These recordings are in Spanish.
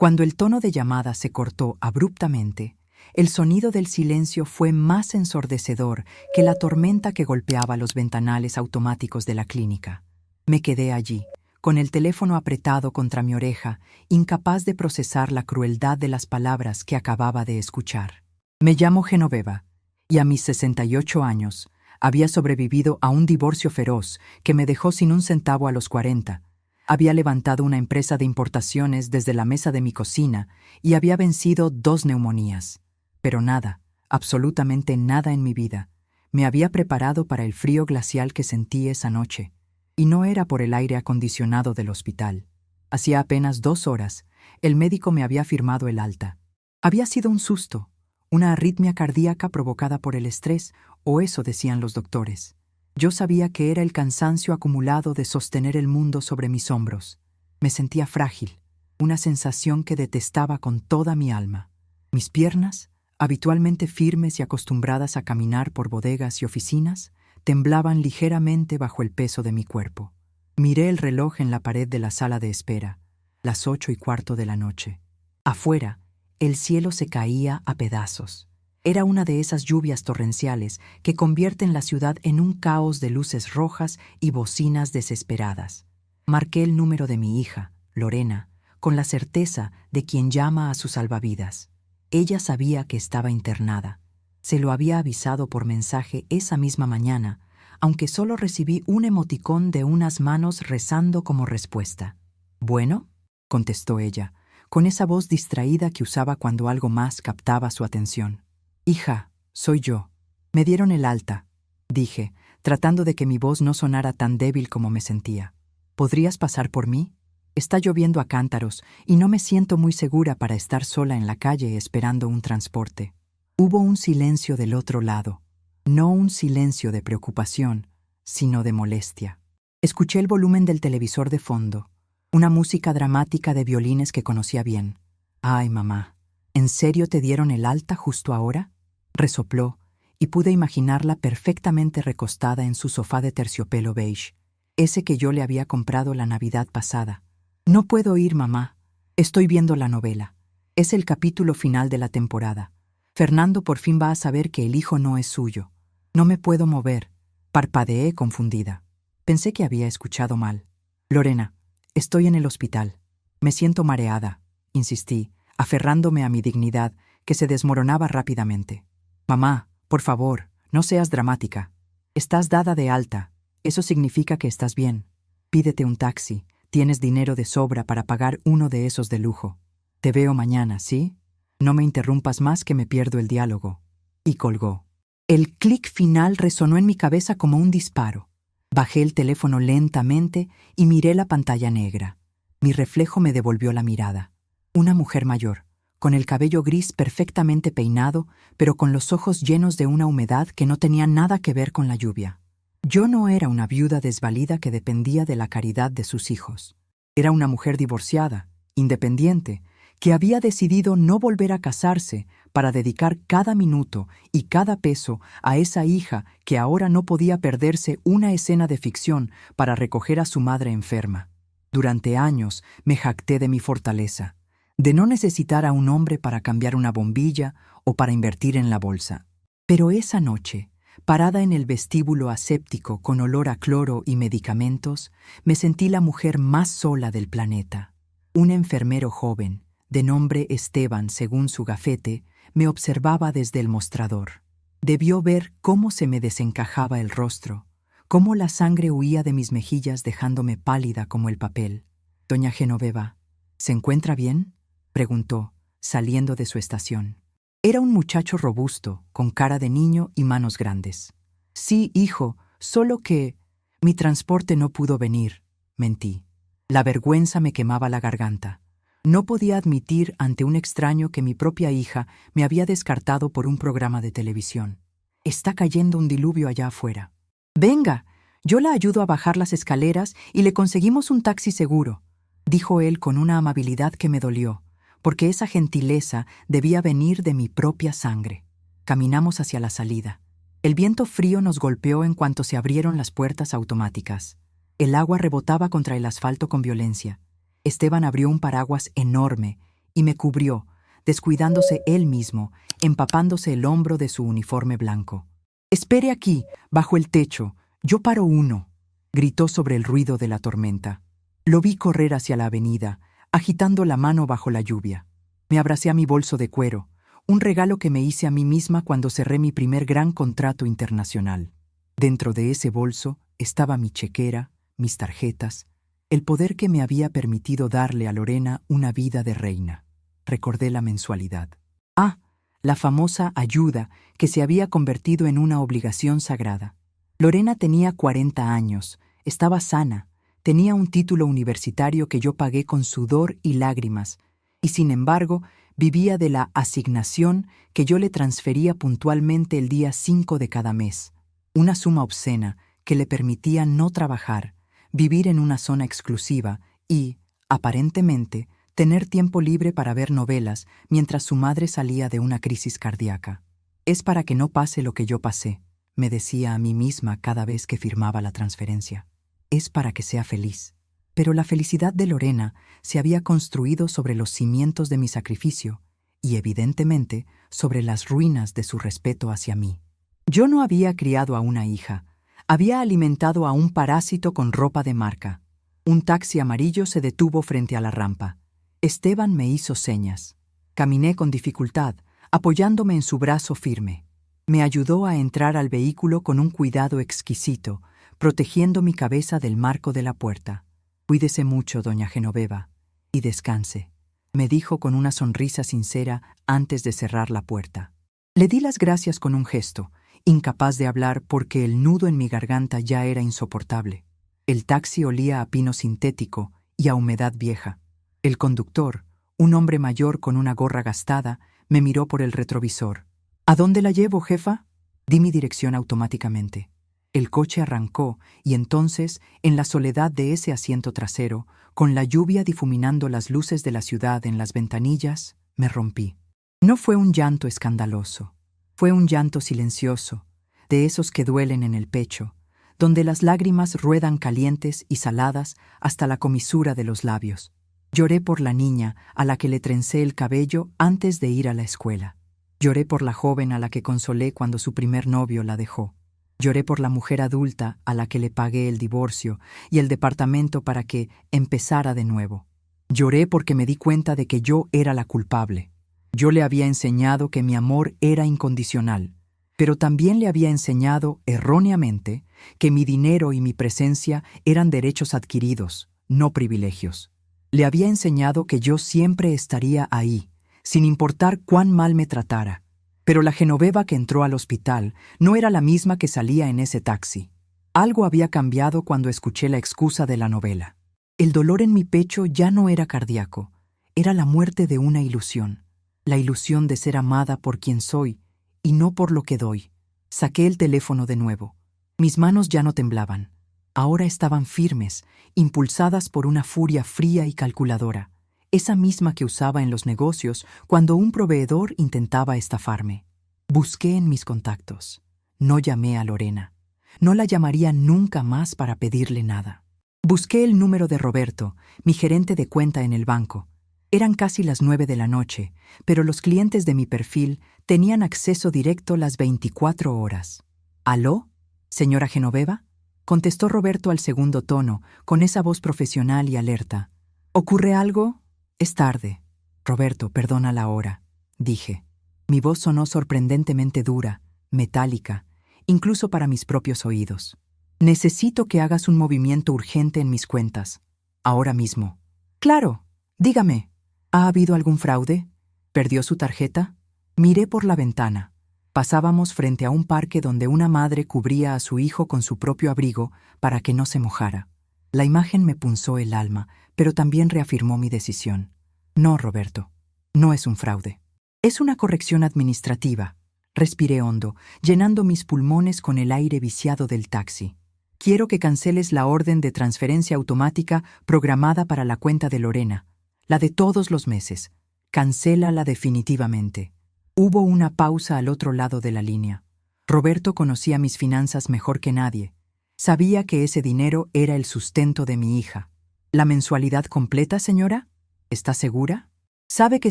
Cuando el tono de llamada se cortó abruptamente, el sonido del silencio fue más ensordecedor que la tormenta que golpeaba los ventanales automáticos de la clínica. Me quedé allí, con el teléfono apretado contra mi oreja, incapaz de procesar la crueldad de las palabras que acababa de escuchar. Me llamo Genoveva, y a mis 68 años había sobrevivido a un divorcio feroz que me dejó sin un centavo a los 40. Había levantado una empresa de importaciones desde la mesa de mi cocina y había vencido 2 neumonías. Pero nada, absolutamente nada en mi vida, me había preparado para el frío glacial que sentí esa noche. Y no era por el aire acondicionado del hospital. Hacía apenas 2 horas, el médico me había firmado el alta. Había sido un susto, una arritmia cardíaca provocada por el estrés, o eso decían los doctores. Yo sabía que era el cansancio acumulado de sostener el mundo sobre mis hombros. Me sentía frágil, una sensación que detestaba con toda mi alma. Mis piernas, habitualmente firmes y acostumbradas a caminar por bodegas y oficinas, temblaban ligeramente bajo el peso de mi cuerpo. Miré el reloj en la pared de la sala de espera, las 8:15 de la noche. Afuera, el cielo se caía a pedazos. Era una de esas lluvias torrenciales que convierten la ciudad en un caos de luces rojas y bocinas desesperadas. Marqué el número de mi hija, Lorena, con la certeza de quien llama a su salvavidas. Ella sabía que estaba internada. Se lo había avisado por mensaje esa misma mañana, aunque solo recibí un emoticón de unas manos rezando como respuesta. «¿Bueno?», contestó ella, con esa voz distraída que usaba cuando algo más captaba su atención. «Hija, soy yo. Me dieron el alta», dije, tratando de que mi voz no sonara tan débil como me sentía. «¿Podrías pasar por mí? Está lloviendo a cántaros y no me siento muy segura para estar sola en la calle esperando un transporte». Hubo un silencio del otro lado, no un silencio de preocupación, sino de molestia. Escuché el volumen del televisor de fondo, una música dramática de violines que conocía bien. «Ay, mamá, ¿en serio te dieron el alta justo ahora?», resopló, y pude imaginarla perfectamente recostada en su sofá de terciopelo beige, ese que yo le había comprado la Navidad pasada. «No puedo ir, mamá. Estoy viendo la novela. Es el capítulo final de la temporada. Fernando por fin va a saber que el hijo no es suyo. No me puedo mover», parpadeé confundida. Pensé que había escuchado mal. «Lorena, estoy en el hospital. Me siento mareada», insistí, aferrándome a mi dignidad, que se desmoronaba rápidamente. «Mamá, por favor, no seas dramática. Estás dada de alta. Eso significa que estás bien. Pídete un taxi. Tienes dinero de sobra para pagar uno de esos de lujo. Te veo mañana, ¿sí? No me interrumpas más que me pierdo el diálogo». Y colgó. El clic final resonó en mi cabeza como un disparo. Bajé el teléfono lentamente y miré la pantalla negra. Mi reflejo me devolvió la mirada. Una mujer mayor, con el cabello gris perfectamente peinado, pero con los ojos llenos de una humedad que no tenía nada que ver con la lluvia. Yo no era una viuda desvalida que dependía de la caridad de sus hijos. Era una mujer divorciada, independiente, que había decidido no volver a casarse para dedicar cada minuto y cada peso a esa hija que ahora no podía perderse una escena de ficción para recoger a su madre enferma. Durante años me jacté de mi fortaleza, de no necesitar a un hombre para cambiar una bombilla o para invertir en la bolsa. Pero esa noche, parada en el vestíbulo aséptico con olor a cloro y medicamentos, me sentí la mujer más sola del planeta. Un enfermero joven, de nombre Esteban según su gafete, me observaba desde el mostrador. Debió ver cómo se me desencajaba el rostro, cómo la sangre huía de mis mejillas dejándome pálida como el papel. «Doña Genoveva, ¿se encuentra bien?», preguntó, saliendo de su estación. Era un muchacho robusto, con cara de niño y manos grandes. «Sí, hijo, solo que mi transporte no pudo venir», mentí. La vergüenza me quemaba la garganta. No podía admitir ante un extraño que mi propia hija me había descartado por un programa de televisión. «Está cayendo un diluvio allá afuera». «Venga, yo la ayudo a bajar las escaleras y le conseguimos un taxi seguro», dijo él con una amabilidad que me dolió, porque esa gentileza debía venir de mi propia sangre. Caminamos hacia la salida. El viento frío nos golpeó en cuanto se abrieron las puertas automáticas. El agua rebotaba contra el asfalto con violencia. Esteban abrió un paraguas enorme y me cubrió, descuidándose él mismo, empapándose el hombro de su uniforme blanco. «Espere aquí, bajo el techo, yo paro uno», gritó sobre el ruido de la tormenta. Lo vi correr hacia la avenida, agitando la mano bajo la lluvia. Me abracé a mi bolso de cuero, un regalo que me hice a mí misma cuando cerré mi primer gran contrato internacional. Dentro de ese bolso estaba mi chequera, mis tarjetas, el poder que me había permitido darle a Lorena una vida de reina. Recordé la mensualidad. Ah, la famosa ayuda que se había convertido en una obligación sagrada. Lorena tenía 40 años, estaba sana, tenía un título universitario que yo pagué con sudor y lágrimas, y sin embargo vivía de la asignación que yo le transfería puntualmente el día 5 de cada mes, una suma obscena que le permitía no trabajar, vivir en una zona exclusiva y, aparentemente, tener tiempo libre para ver novelas mientras su madre salía de una crisis cardíaca. «Es para que no pase lo que yo pasé», me decía a mí misma cada vez que firmaba la transferencia. «Es para que sea feliz». Pero la felicidad de Lorena se había construido sobre los cimientos de mi sacrificio y, evidentemente, sobre las ruinas de su respeto hacia mí. Yo no había criado a una hija, había alimentado a un parásito con ropa de marca. Un taxi amarillo se detuvo frente a la rampa. Esteban me hizo señas. Caminé con dificultad, apoyándome en su brazo firme. Me ayudó a entrar al vehículo con un cuidado exquisito, protegiendo mi cabeza del marco de la puerta. «Cuídese mucho, doña Genoveva, y descanse», me dijo con una sonrisa sincera antes de cerrar la puerta. Le di las gracias con un gesto, incapaz de hablar porque el nudo en mi garganta ya era insoportable. El taxi olía a pino sintético y a humedad vieja. El conductor, un hombre mayor con una gorra gastada, me miró por el retrovisor. «¿A dónde la llevo, jefa?» Di mi dirección automáticamente. El coche arrancó y entonces, en la soledad de ese asiento trasero, con la lluvia difuminando las luces de la ciudad en las ventanillas, me rompí. No fue un llanto escandaloso, fue un llanto silencioso, de esos que duelen en el pecho, donde las lágrimas ruedan calientes y saladas hasta la comisura de los labios. Lloré por la niña a la que le trencé el cabello antes de ir a la escuela. Lloré por la joven a la que consolé cuando su primer novio la dejó. Lloré por la mujer adulta a la que le pagué el divorcio y el departamento para que empezara de nuevo. Lloré porque me di cuenta de que yo era la culpable. Yo le había enseñado que mi amor era incondicional, pero también le había enseñado, erróneamente, que mi dinero y mi presencia eran derechos adquiridos, no privilegios. Le había enseñado que yo siempre estaría ahí, sin importar cuán mal me tratara. Pero la Genoveva que entró al hospital no era la misma que salía en ese taxi. Algo había cambiado cuando escuché la excusa de la novela. El dolor en mi pecho ya no era cardíaco, era la muerte de una ilusión. La ilusión de ser amada por quien soy y no por lo que doy. Saqué el teléfono de nuevo. Mis manos ya no temblaban. Ahora estaban firmes, impulsadas por una furia fría y calculadora, esa misma que usaba en los negocios cuando un proveedor intentaba estafarme. Busqué en mis contactos. No llamé a Lorena. No la llamaría nunca más para pedirle nada. Busqué el número de Roberto, mi gerente de cuenta en el banco. Eran casi las 9 de la noche, pero los clientes de mi perfil tenían acceso directo las 24 horas. «¿Aló, señora Genoveva?», contestó Roberto al segundo tono, con esa voz profesional y alerta. «¿Ocurre algo? Es tarde». «Roberto, perdona la hora», dije. Mi voz sonó sorprendentemente dura, metálica, incluso para mis propios oídos. «Necesito que hagas un movimiento urgente en mis cuentas. Ahora mismo». «Claro, dígame. ¿Ha habido algún fraude? ¿Perdió su tarjeta?» Miré por la ventana. Pasábamos frente a un parque donde una madre cubría a su hijo con su propio abrigo para que no se mojara. La imagen me punzó el alma, pero también reafirmó mi decisión. «No, Roberto, no es un fraude. Es una corrección administrativa». Respiré hondo, llenando mis pulmones con el aire viciado del taxi. «Quiero que canceles la orden de transferencia automática programada para la cuenta de Lorena, la de todos los meses. Cancélala definitivamente». Hubo una pausa al otro lado de la línea. Roberto conocía mis finanzas mejor que nadie. Sabía que ese dinero era el sustento de mi hija. «¿La mensualidad completa, señora? ¿Está segura?» Sabe que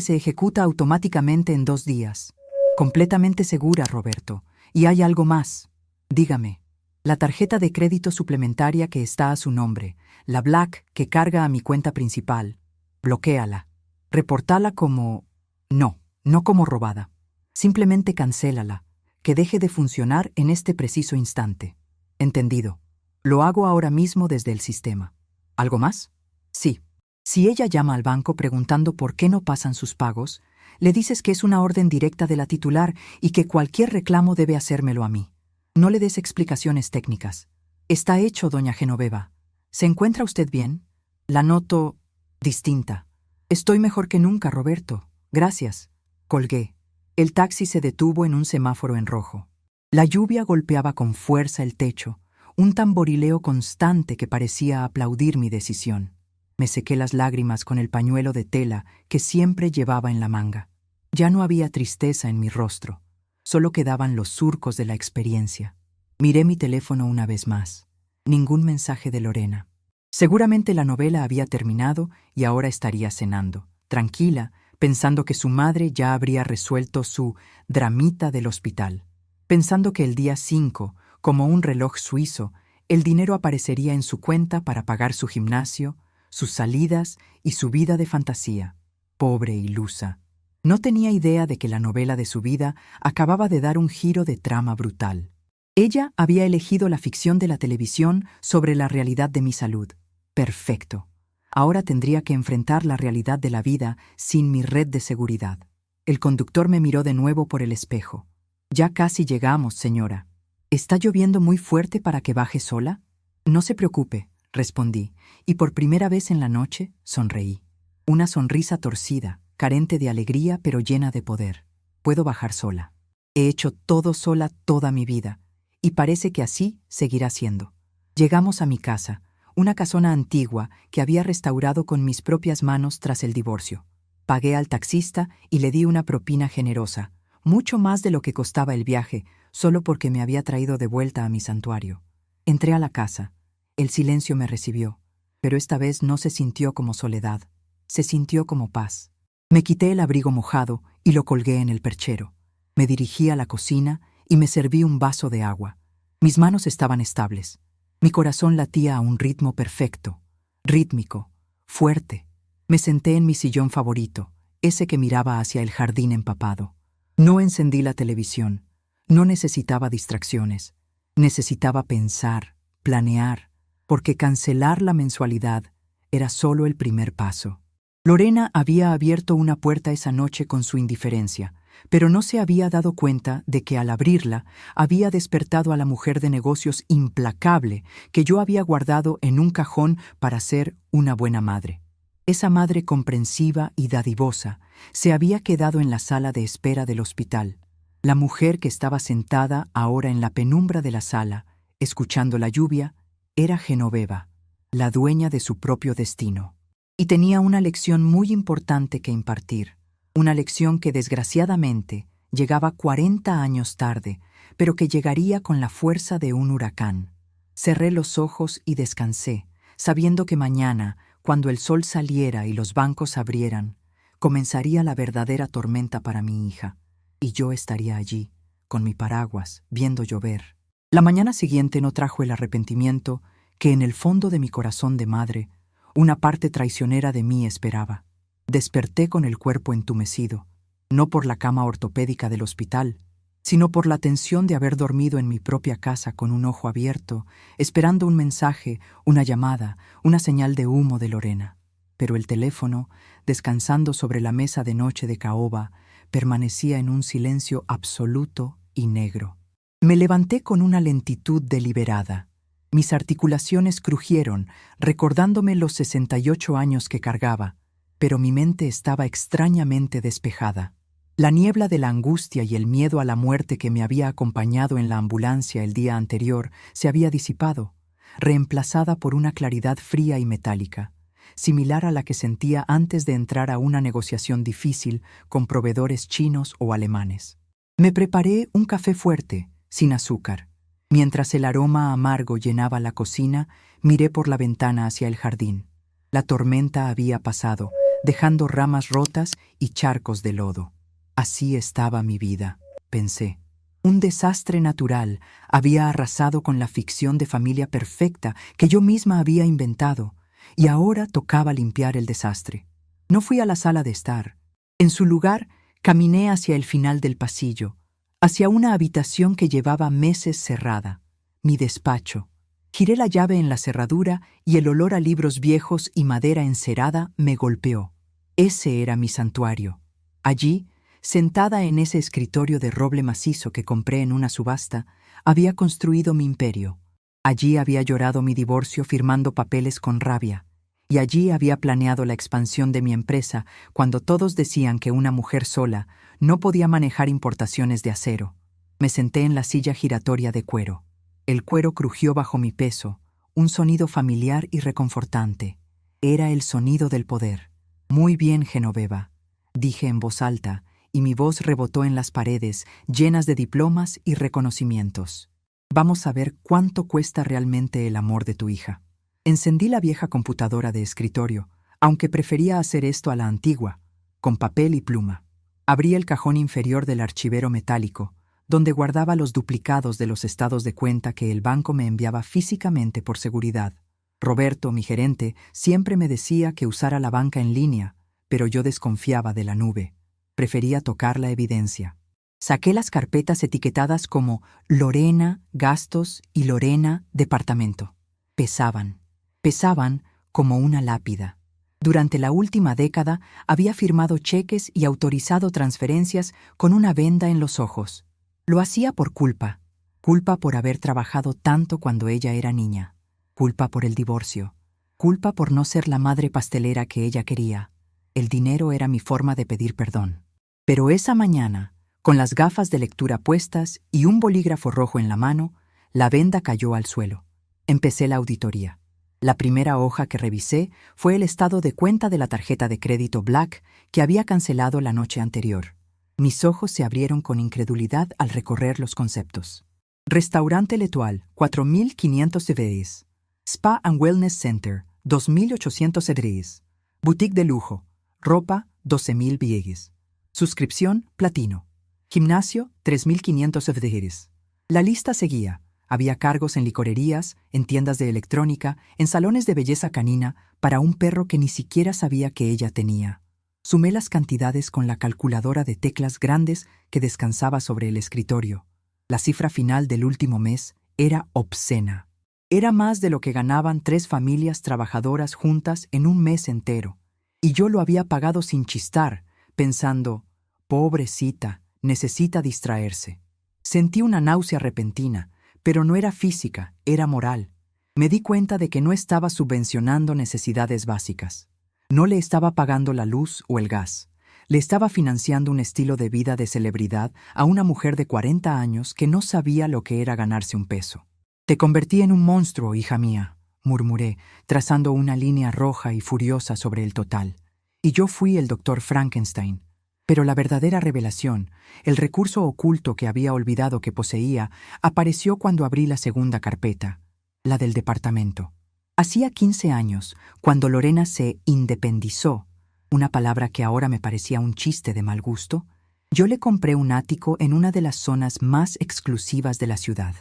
se ejecuta automáticamente en 2 días. Completamente segura, Roberto. Y hay algo más. Dígame. La tarjeta de crédito suplementaria que está a su nombre, la Black que carga a mi cuenta principal. Bloquéala. Reportala como... no como robada. Simplemente cancélala, que deje de funcionar en este preciso instante. Entendido. Lo hago ahora mismo desde el sistema. ¿Algo más? Sí. Si ella llama al banco preguntando por qué no pasan sus pagos, le dices que es una orden directa de la titular y que cualquier reclamo debe hacérmelo a mí. No le des explicaciones técnicas. Está hecho, doña Genoveva. ¿Se encuentra usted bien? La noto distinta. Estoy mejor que nunca, Roberto. Gracias. Colgué. El taxi se detuvo en un semáforo en rojo. La lluvia golpeaba con fuerza el techo, un tamborileo constante que parecía aplaudir mi decisión. Me sequé las lágrimas con el pañuelo de tela que siempre llevaba en la manga. Ya no había tristeza en mi rostro, solo quedaban los surcos de la experiencia. Miré mi teléfono una vez más. Ningún mensaje de Lorena. Seguramente la novela había terminado y ahora estaría cenando, tranquila, pensando que su madre ya habría resuelto su dramita del hospital. Pensando que el día 5, como un reloj suizo, el dinero aparecería en su cuenta para pagar su gimnasio, sus salidas y su vida de fantasía. Pobre ilusa. No tenía idea de que la novela de su vida acababa de dar un giro de trama brutal. Ella había elegido la ficción de la televisión sobre la realidad de mi salud. Perfecto. Ahora tendría que enfrentar la realidad de la vida sin mi red de seguridad. El conductor me miró de nuevo por el espejo. Ya casi llegamos, señora. ¿Está lloviendo muy fuerte para que baje sola? No se preocupe, respondí, y por primera vez en la noche sonreí. Una sonrisa torcida, carente de alegría pero llena de poder. Puedo bajar sola. He hecho todo sola toda mi vida, y parece que así seguirá siendo. Llegamos a mi casa, una casona antigua que había restaurado con mis propias manos tras el divorcio. Pagué al taxista y le di una propina generosa, mucho más de lo que costaba el viaje, solo porque me había traído de vuelta a mi santuario. Entré a la casa. El silencio me recibió, pero esta vez no se sintió como soledad, se sintió como paz. Me quité el abrigo mojado y lo colgué en el perchero. Me dirigí a la cocina y me serví un vaso de agua. Mis manos estaban estables. Mi corazón latía a un ritmo perfecto, rítmico, fuerte. Me senté en mi sillón favorito, ese que miraba hacia el jardín empapado. No encendí la televisión. No necesitaba distracciones. Necesitaba pensar, planear, porque cancelar la mensualidad era solo el primer paso. Lorena había abierto una puerta esa noche con su indiferencia, pero no se había dado cuenta de que al abrirla había despertado a la mujer de negocios implacable que yo había guardado en un cajón para ser una buena madre. Esa madre comprensiva y dadivosa se había quedado en la sala de espera del hospital. La mujer que estaba sentada ahora en la penumbra de la sala, escuchando la lluvia, era Genoveva, la dueña de su propio destino. Y tenía una lección muy importante que impartir, una lección que desgraciadamente llegaba 40 años tarde, pero que llegaría con la fuerza de un huracán. Cerré los ojos y descansé, sabiendo que mañana, cuando el sol saliera y los bancos abrieran, comenzaría la verdadera tormenta para mi hija, y yo estaría allí, con mi paraguas, viendo llover. La mañana siguiente no trajo el arrepentimiento que en el fondo de mi corazón de madre, una parte traicionera de mí esperaba. Desperté con el cuerpo entumecido, no por la cama ortopédica del hospital, sino por la tensión de haber dormido en mi propia casa con un ojo abierto, esperando un mensaje, una llamada, una señal de humo de Lorena. Pero el teléfono, descansando sobre la mesa de noche de caoba, permanecía en un silencio absoluto y negro. Me levanté con una lentitud deliberada. Mis articulaciones crujieron, recordándome los 68 años que cargaba, pero mi mente estaba extrañamente despejada. La niebla de la angustia y el miedo a la muerte que me había acompañado en la ambulancia el día anterior se había disipado, reemplazada por una claridad fría y metálica, similar a la que sentía antes de entrar a una negociación difícil con proveedores chinos o alemanes. Me preparé un café fuerte, sin azúcar. Mientras el aroma amargo llenaba la cocina, miré por la ventana hacia el jardín. La tormenta había pasado, dejando ramas rotas y charcos de lodo. Así estaba mi vida, pensé. Un desastre natural había arrasado con la ficción de familia perfecta que yo misma había inventado, y ahora tocaba limpiar el desastre. No fui a la sala de estar. En su lugar, caminé hacia el final del pasillo, hacia una habitación que llevaba meses cerrada, mi despacho. Giré la llave en la cerradura y el olor a libros viejos y madera encerada me golpeó. Ese era mi santuario. Allí, sentada en ese escritorio de roble macizo que compré en una subasta, había construido mi imperio. Allí había llorado mi divorcio firmando papeles con rabia. Y allí había planeado la expansión de mi empresa cuando todos decían que una mujer sola no podía manejar importaciones de acero. Me senté en la silla giratoria de cuero. El cuero crujió bajo mi peso, un sonido familiar y reconfortante. Era el sonido del poder. «Muy bien, Genoveva», dije en voz alta, y mi voz rebotó en las paredes, llenas de diplomas y reconocimientos. «Vamos a ver cuánto cuesta realmente el amor de tu hija». Encendí la vieja computadora de escritorio, aunque prefería hacer esto a la antigua, con papel y pluma. Abrí el cajón inferior del archivero metálico, donde guardaba los duplicados de los estados de cuenta que el banco me enviaba físicamente por seguridad. Roberto, mi gerente, siempre me decía que usara la banca en línea, pero yo desconfiaba de la nube. Prefería tocar la evidencia. Saqué las carpetas etiquetadas como Lorena, gastos y Lorena, departamento. Pesaban como una lápida. Durante la última década había firmado cheques y autorizado transferencias con una venda en los ojos. Lo hacía por culpa por haber trabajado tanto cuando ella era niña, culpa por el divorcio, culpa por no ser la madre pastelera que ella quería. El dinero era mi forma de pedir perdón. Pero esa mañana, con las gafas de lectura puestas y un bolígrafo rojo en la mano, la venda cayó al suelo. Empecé la auditoría. La primera hoja que revisé fue el estado de cuenta de la tarjeta de crédito Black que había cancelado la noche anterior. Mis ojos se abrieron con incredulidad al recorrer los conceptos. Restaurante L'Etoile, 4.500 cedres. Spa and Wellness Center, 2.800 cedres. Boutique de lujo. Ropa, 12.000 billetes. Suscripción, platino. Gimnasio, 3.500 cedres. La lista seguía. Había cargos en licorerías, en tiendas de electrónica, en salones de belleza canina, para un perro que ni siquiera sabía que ella tenía. Sumé las cantidades con la calculadora de teclas grandes que descansaba sobre el escritorio. La cifra final del último mes era obscena. Era más de lo que ganaban 3 familias trabajadoras juntas en un mes entero. Y yo lo había pagado sin chistar, pensando, pobrecita, necesita distraerse. Sentí una náusea repentina, pero no era física, era moral. Me di cuenta de que no estaba subvencionando necesidades básicas. No le estaba pagando la luz o el gas. Le estaba financiando un estilo de vida de celebridad a una mujer de 40 años que no sabía lo que era ganarse un peso. «Te convertí en un monstruo, hija mía», murmuré, trazando una línea roja y furiosa sobre el total. Y yo fui el doctor Frankenstein. Pero la verdadera revelación, el recurso oculto que había olvidado que poseía, apareció cuando abrí la segunda carpeta, la del departamento. Hacía 15 años, cuando Lorena se independizó, una palabra que ahora me parecía un chiste de mal gusto, yo le compré un ático en una de las zonas más exclusivas de la ciudad.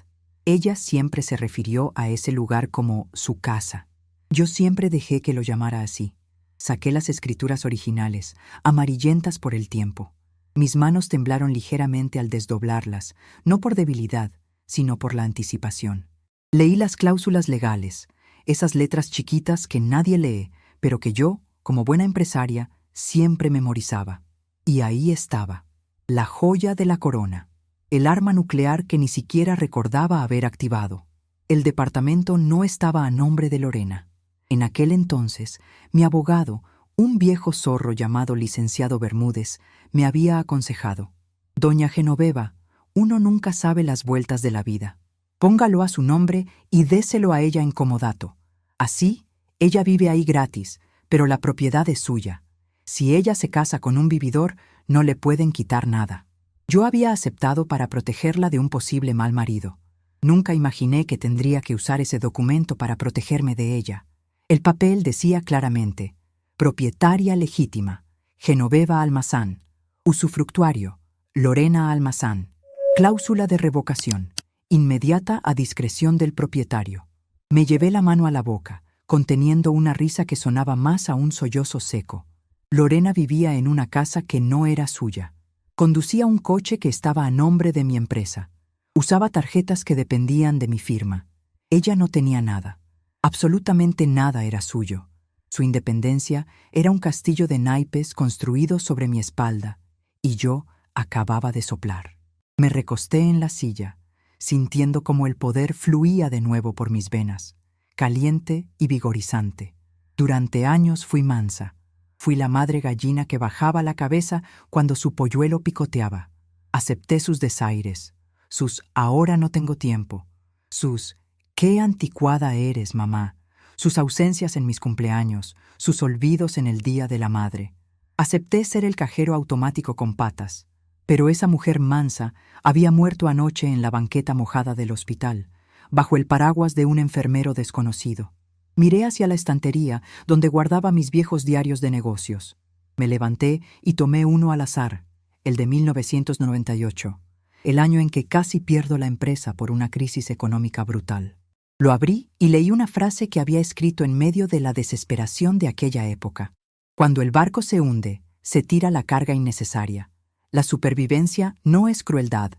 Ella siempre se refirió a ese lugar como su casa. Yo siempre dejé que lo llamara así. Saqué las escrituras originales, amarillentas por el tiempo. Mis manos temblaron ligeramente al desdoblarlas, no por debilidad, sino por la anticipación. Leí las cláusulas legales, esas letras chiquitas que nadie lee, pero que yo, como buena empresaria, siempre memorizaba. Y ahí estaba, la joya de la corona, el arma nuclear que ni siquiera recordaba haber activado. El departamento no estaba a nombre de Lorena. En aquel entonces, mi abogado, un viejo zorro llamado licenciado Bermúdez, me había aconsejado: «Doña Genoveva, uno nunca sabe las vueltas de la vida. Póngalo a su nombre y déselo a ella en comodato. Así, ella vive ahí gratis, pero la propiedad es suya. Si ella se casa con un vividor, no le pueden quitar nada». Yo había aceptado para protegerla de un posible mal marido. Nunca imaginé que tendría que usar ese documento para protegerme de ella. El papel decía claramente: propietaria legítima, Genoveva Almazán. Usufructuario, Lorena Almazán. Cláusula de revocación, inmediata a discreción del propietario. Me llevé la mano a la boca, conteniendo una risa que sonaba más a un sollozo seco. Lorena vivía en una casa que no era suya. Conducía un coche que estaba a nombre de mi empresa. Usaba tarjetas que dependían de mi firma. Ella no tenía nada. Absolutamente nada era suyo. Su independencia era un castillo de naipes construido sobre mi espalda, y yo acababa de soplar. Me recosté en la silla, sintiendo como el poder fluía de nuevo por mis venas, caliente y vigorizante. Durante años fui mansa. Fui la madre gallina que bajaba la cabeza cuando su polluelo picoteaba. Acepté sus desaires, sus «ahora no tengo tiempo», sus «qué anticuada eres, mamá», sus ausencias en mis cumpleaños, sus olvidos en el Día de la Madre. Acepté ser el cajero automático con patas, pero esa mujer mansa había muerto anoche en la banqueta mojada del hospital, bajo el paraguas de un enfermero desconocido. Miré hacia la estantería donde guardaba mis viejos diarios de negocios. Me levanté y tomé uno al azar, el de 1998, el año en que casi pierdo la empresa por una crisis económica brutal. Lo abrí y leí una frase que había escrito en medio de la desesperación de aquella época. Cuando el barco se hunde, se tira la carga innecesaria. La supervivencia no es crueldad,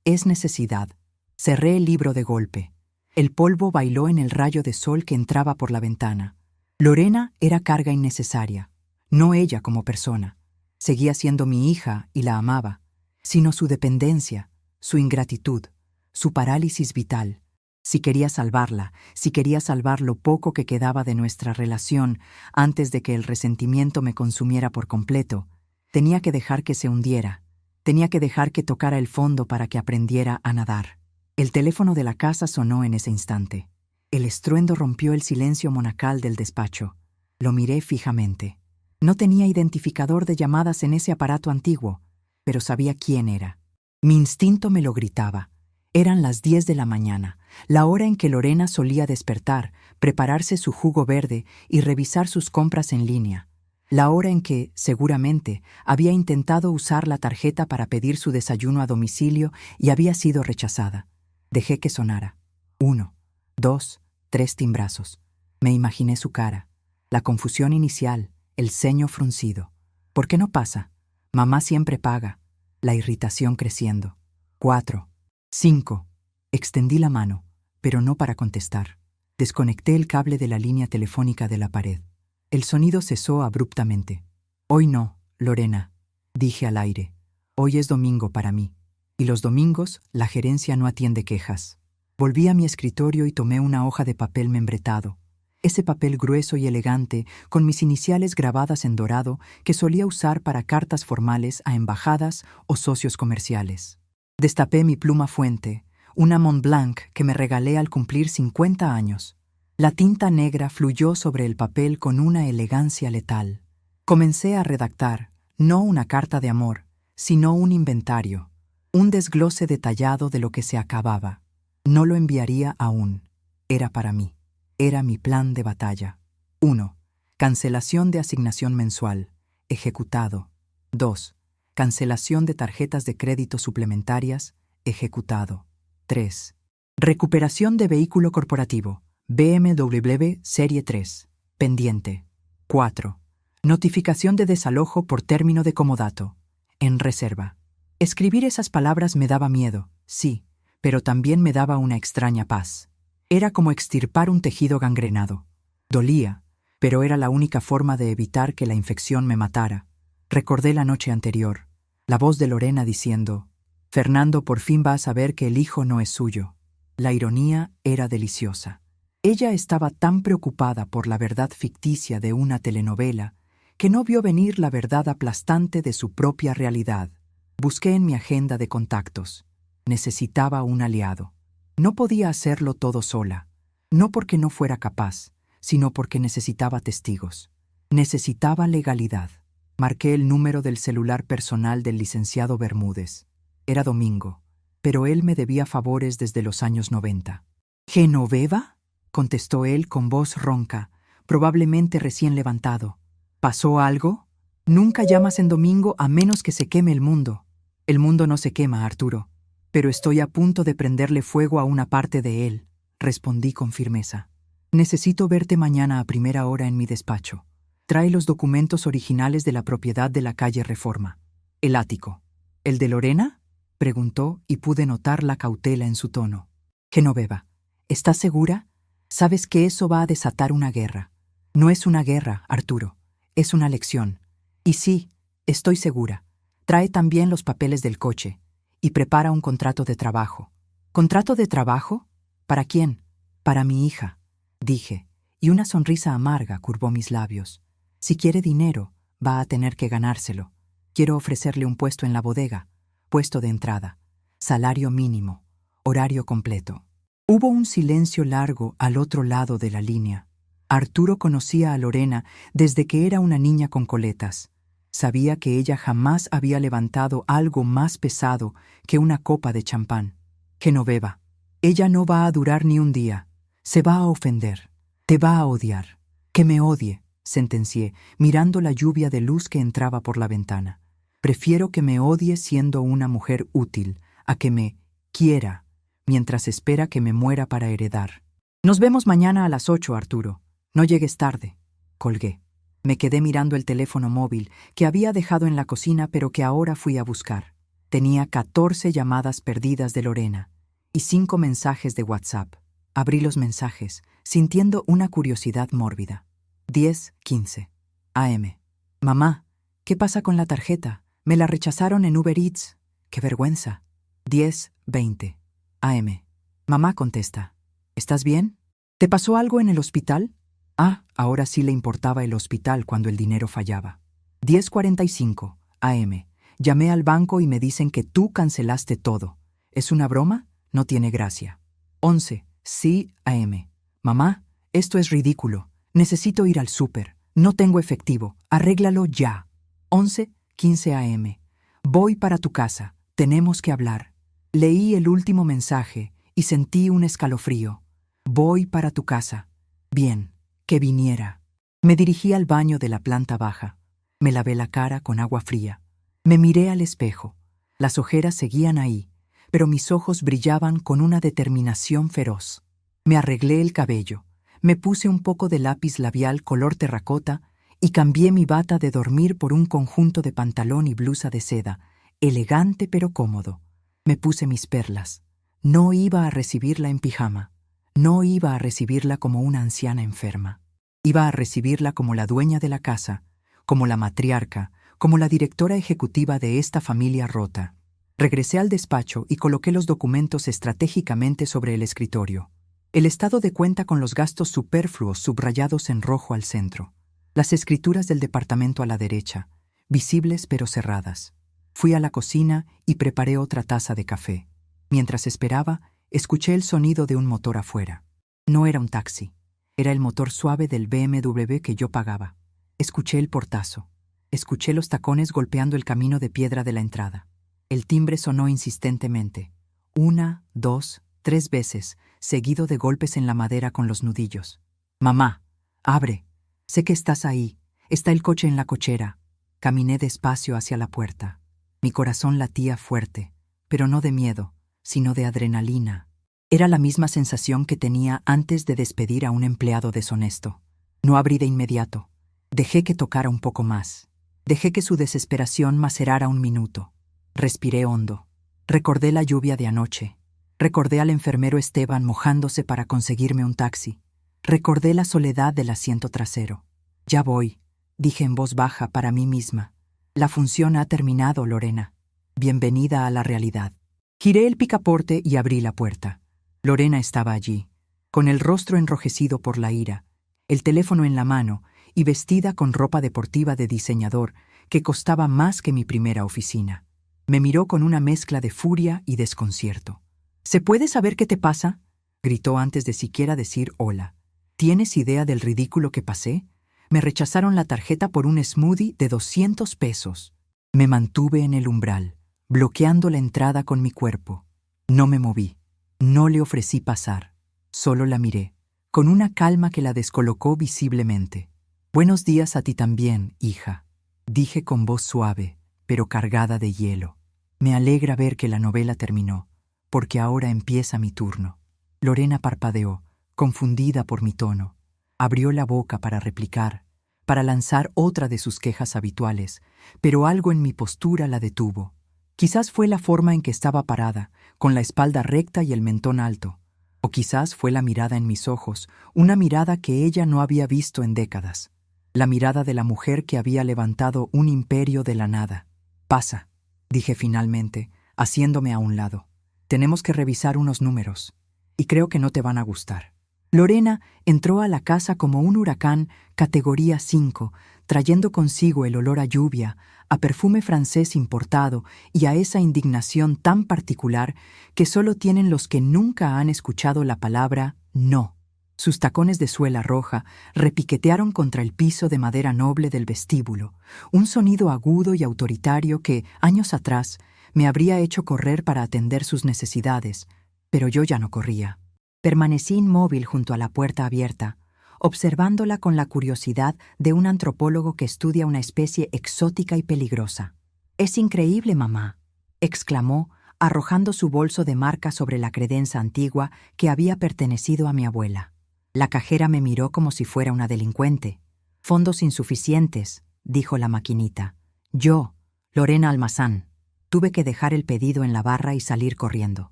es necesidad. Cerré el libro de golpe. El polvo bailó en el rayo de sol que entraba por la ventana. Lorena era carga innecesaria, no ella como persona. Seguía siendo mi hija y la amaba, sino su dependencia, su ingratitud, su parálisis vital. Si quería salvarla, si quería salvar lo poco que quedaba de nuestra relación antes de que el resentimiento me consumiera por completo, tenía que dejar que se hundiera, tenía que dejar que tocara el fondo para que aprendiera a nadar. El teléfono de la casa sonó en ese instante. El estruendo rompió el silencio monacal del despacho. Lo miré fijamente. No tenía identificador de llamadas en ese aparato antiguo, pero sabía quién era. Mi instinto me lo gritaba. Eran las 10 de la mañana, la hora en que Lorena solía despertar, prepararse su jugo verde y revisar sus compras en línea. La hora en que, seguramente, había intentado usar la tarjeta para pedir su desayuno a domicilio y había sido rechazada. Dejé que sonara. 1, 2, 3 timbrazos. Me imaginé su cara, la confusión inicial, el ceño fruncido. ¿Por qué no pasa? Mamá siempre paga. La irritación creciendo. 4, 5. Extendí la mano, pero no para contestar. Desconecté el cable de la línea telefónica de la pared. El sonido cesó abruptamente. Hoy no, Lorena, dije al aire. Hoy es domingo para mí. Y los domingos la gerencia no atiende quejas. Volví a mi escritorio y tomé una hoja de papel membretado. Ese papel grueso y elegante, con mis iniciales grabadas en dorado, que solía usar para cartas formales a embajadas o socios comerciales. Destapé mi pluma fuente, una Montblanc que me regalé al cumplir 50 años. La tinta negra fluyó sobre el papel con una elegancia letal. Comencé a redactar, no una carta de amor, sino un inventario, un desglose detallado de lo que se acababa. No lo enviaría aún. Era para mí. Era mi plan de batalla. 1. Cancelación de asignación mensual. Ejecutado. 2. Cancelación de tarjetas de crédito suplementarias. Ejecutado. 3. Recuperación de vehículo corporativo. BMW Serie 3. Pendiente. 4. Notificación de desalojo por término de comodato. En reserva. Escribir esas palabras me daba miedo, sí, pero también me daba una extraña paz. Era como extirpar un tejido gangrenado. Dolía, pero era la única forma de evitar que la infección me matara. Recordé la noche anterior, la voz de Lorena diciendo, «Fernando por fin va a saber que el hijo no es suyo». La ironía era deliciosa. Ella estaba tan preocupada por la verdad ficticia de una telenovela que no vio venir la verdad aplastante de su propia realidad. Busqué en mi agenda de contactos. Necesitaba un aliado. No podía hacerlo todo sola, no porque no fuera capaz, sino porque necesitaba testigos. Necesitaba legalidad. Marqué el número del celular personal del licenciado Bermúdez. Era domingo, pero él me debía favores desde los años 90. «¿Genoveva?», contestó él con voz ronca, probablemente recién levantado. ¿Pasó algo? Nunca llamas en domingo a menos que se queme el mundo. El mundo no se quema, Arturo, pero estoy a punto de prenderle fuego a una parte de él, respondí con firmeza. Necesito verte mañana a primera hora en mi despacho. Trae los documentos originales de la propiedad de la calle Reforma. El ático. ¿El de Lorena?, preguntó y pude notar la cautela en su tono. Genoveva, ¿estás segura? Sabes que eso va a desatar una guerra. No es una guerra, Arturo. Es una lección. Y sí, estoy segura. Trae también los papeles del coche y prepara un contrato de trabajo. ¿Contrato de trabajo? ¿Para quién? Para mi hija, dije, y una sonrisa amarga curvó mis labios. Si quiere dinero, va a tener que ganárselo. Quiero ofrecerle un puesto en la bodega, puesto de entrada, salario mínimo, horario completo. Hubo un silencio largo al otro lado de la línea. Arturo conocía a Lorena desde que era una niña con coletas. Sabía que ella jamás había levantado algo más pesado que una copa de champán. Genoveva, ella no va a durar ni un día. Se va a ofender. Te va a odiar. Que me odie, sentencié, mirando la lluvia de luz que entraba por la ventana. Prefiero que me odie siendo una mujer útil, a que me quiera, mientras espera que me muera para heredar. Nos vemos mañana a las 8, Arturo. No llegues tarde. Colgué. Me quedé mirando el teléfono móvil que había dejado en la cocina pero que ahora fui a buscar. Tenía 14 llamadas perdidas de Lorena y 5 mensajes de WhatsApp. Abrí los mensajes, sintiendo una curiosidad mórbida. 10:15 AM. Mamá, ¿qué pasa con la tarjeta? Me la rechazaron en Uber Eats. ¡Qué vergüenza! 10:20 AM. Mamá contesta. ¿Estás bien? ¿Te pasó algo en el hospital? Ah, ahora sí le importaba el hospital cuando el dinero fallaba. 10:45 AM. Llamé al banco y me dicen que tú cancelaste todo. ¿Es una broma? No tiene gracia. 11 sí AM. Mamá, esto es ridículo. Necesito ir al súper. No tengo efectivo. Arréglalo ya. 11:15 AM. Voy para tu casa. Tenemos que hablar. Leí el último mensaje y sentí un escalofrío. Voy para tu casa. Bien, que viniera. Me dirigí al baño de la planta baja. Me lavé la cara con agua fría. Me miré al espejo. Las ojeras seguían ahí, pero mis ojos brillaban con una determinación feroz. Me arreglé el cabello, me puse un poco de lápiz labial color terracota y cambié mi bata de dormir por un conjunto de pantalón y blusa de seda, elegante pero cómodo. Me puse mis perlas. No iba a recibirla en pijama. No iba a recibirla como una anciana enferma. Iba a recibirla como la dueña de la casa, como la matriarca, como la directora ejecutiva de esta familia rota. Regresé al despacho y coloqué los documentos estratégicamente sobre el escritorio. El estado de cuenta con los gastos superfluos subrayados en rojo al centro. Las escrituras del departamento a la derecha, visibles pero cerradas. Fui a la cocina y preparé otra taza de café. Mientras esperaba, escuché el sonido de un motor afuera. No era un taxi. Era el motor suave del BMW que yo pagaba. Escuché el portazo. Escuché los tacones golpeando el camino de piedra de la entrada. El timbre sonó insistentemente. 1, 2, 3 veces, seguido de golpes en la madera con los nudillos. «Mamá, abre. Sé que estás ahí. Está el coche en la cochera». Caminé despacio hacia la puerta. Mi corazón latía fuerte, pero no de miedo, sino de adrenalina. Era la misma sensación que tenía antes de despedir a un empleado deshonesto. No abrí de inmediato. Dejé que tocara un poco más. Dejé que su desesperación macerara un minuto. Respiré hondo. Recordé la lluvia de anoche. Recordé al enfermero Esteban mojándose para conseguirme un taxi. Recordé la soledad del asiento trasero. «Ya voy», dije en voz baja para mí misma. «La función ha terminado, Lorena. Bienvenida a la realidad». Giré el picaporte y abrí la puerta. Lorena estaba allí, con el rostro enrojecido por la ira, el teléfono en la mano y vestida con ropa deportiva de diseñador que costaba más que mi primera oficina. Me miró con una mezcla de furia y desconcierto. «¿Se puede saber qué te pasa?», gritó antes de siquiera decir hola. «¿Tienes idea del ridículo que pasé? Me rechazaron la tarjeta por un smoothie de 200 pesos. Me mantuve en el umbral, bloqueando la entrada con mi cuerpo. No me moví. No le ofrecí pasar. Solo la miré, con una calma que la descolocó visiblemente. Buenos días a ti también, hija, dije con voz suave, pero cargada de hielo. Me alegra ver que la novela terminó, porque ahora empieza mi turno. Lorena parpadeó, confundida por mi tono. Abrió la boca para replicar, para lanzar otra de sus quejas habituales, pero algo en mi postura la detuvo. Quizás fue la forma en que estaba parada, con la espalda recta y el mentón alto. O quizás fue la mirada en mis ojos, una mirada que ella no había visto en décadas. La mirada de la mujer que había levantado un imperio de la nada. Pasa, dije finalmente, haciéndome a un lado. Tenemos que revisar unos números, y creo que no te van a gustar. Lorena entró a la casa como un huracán categoría 5, trayendo consigo el olor a lluvia, a perfume francés importado y a esa indignación tan particular que solo tienen los que nunca han escuchado la palabra no. Sus tacones de suela roja repiquetearon contra el piso de madera noble del vestíbulo, un sonido agudo y autoritario que, años atrás, me habría hecho correr para atender sus necesidades, pero yo ya no corría. Permanecí inmóvil junto a la puerta abierta, observándola con la curiosidad de un antropólogo que estudia una especie exótica y peligrosa. «Es increíble, mamá», exclamó, arrojando su bolso de marca sobre la credenza antigua que había pertenecido a mi abuela. La cajera me miró como si fuera una delincuente. «Fondos insuficientes», dijo la maquinita. Yo, Lorena Almazán, tuve que dejar el pedido en la barra y salir corriendo.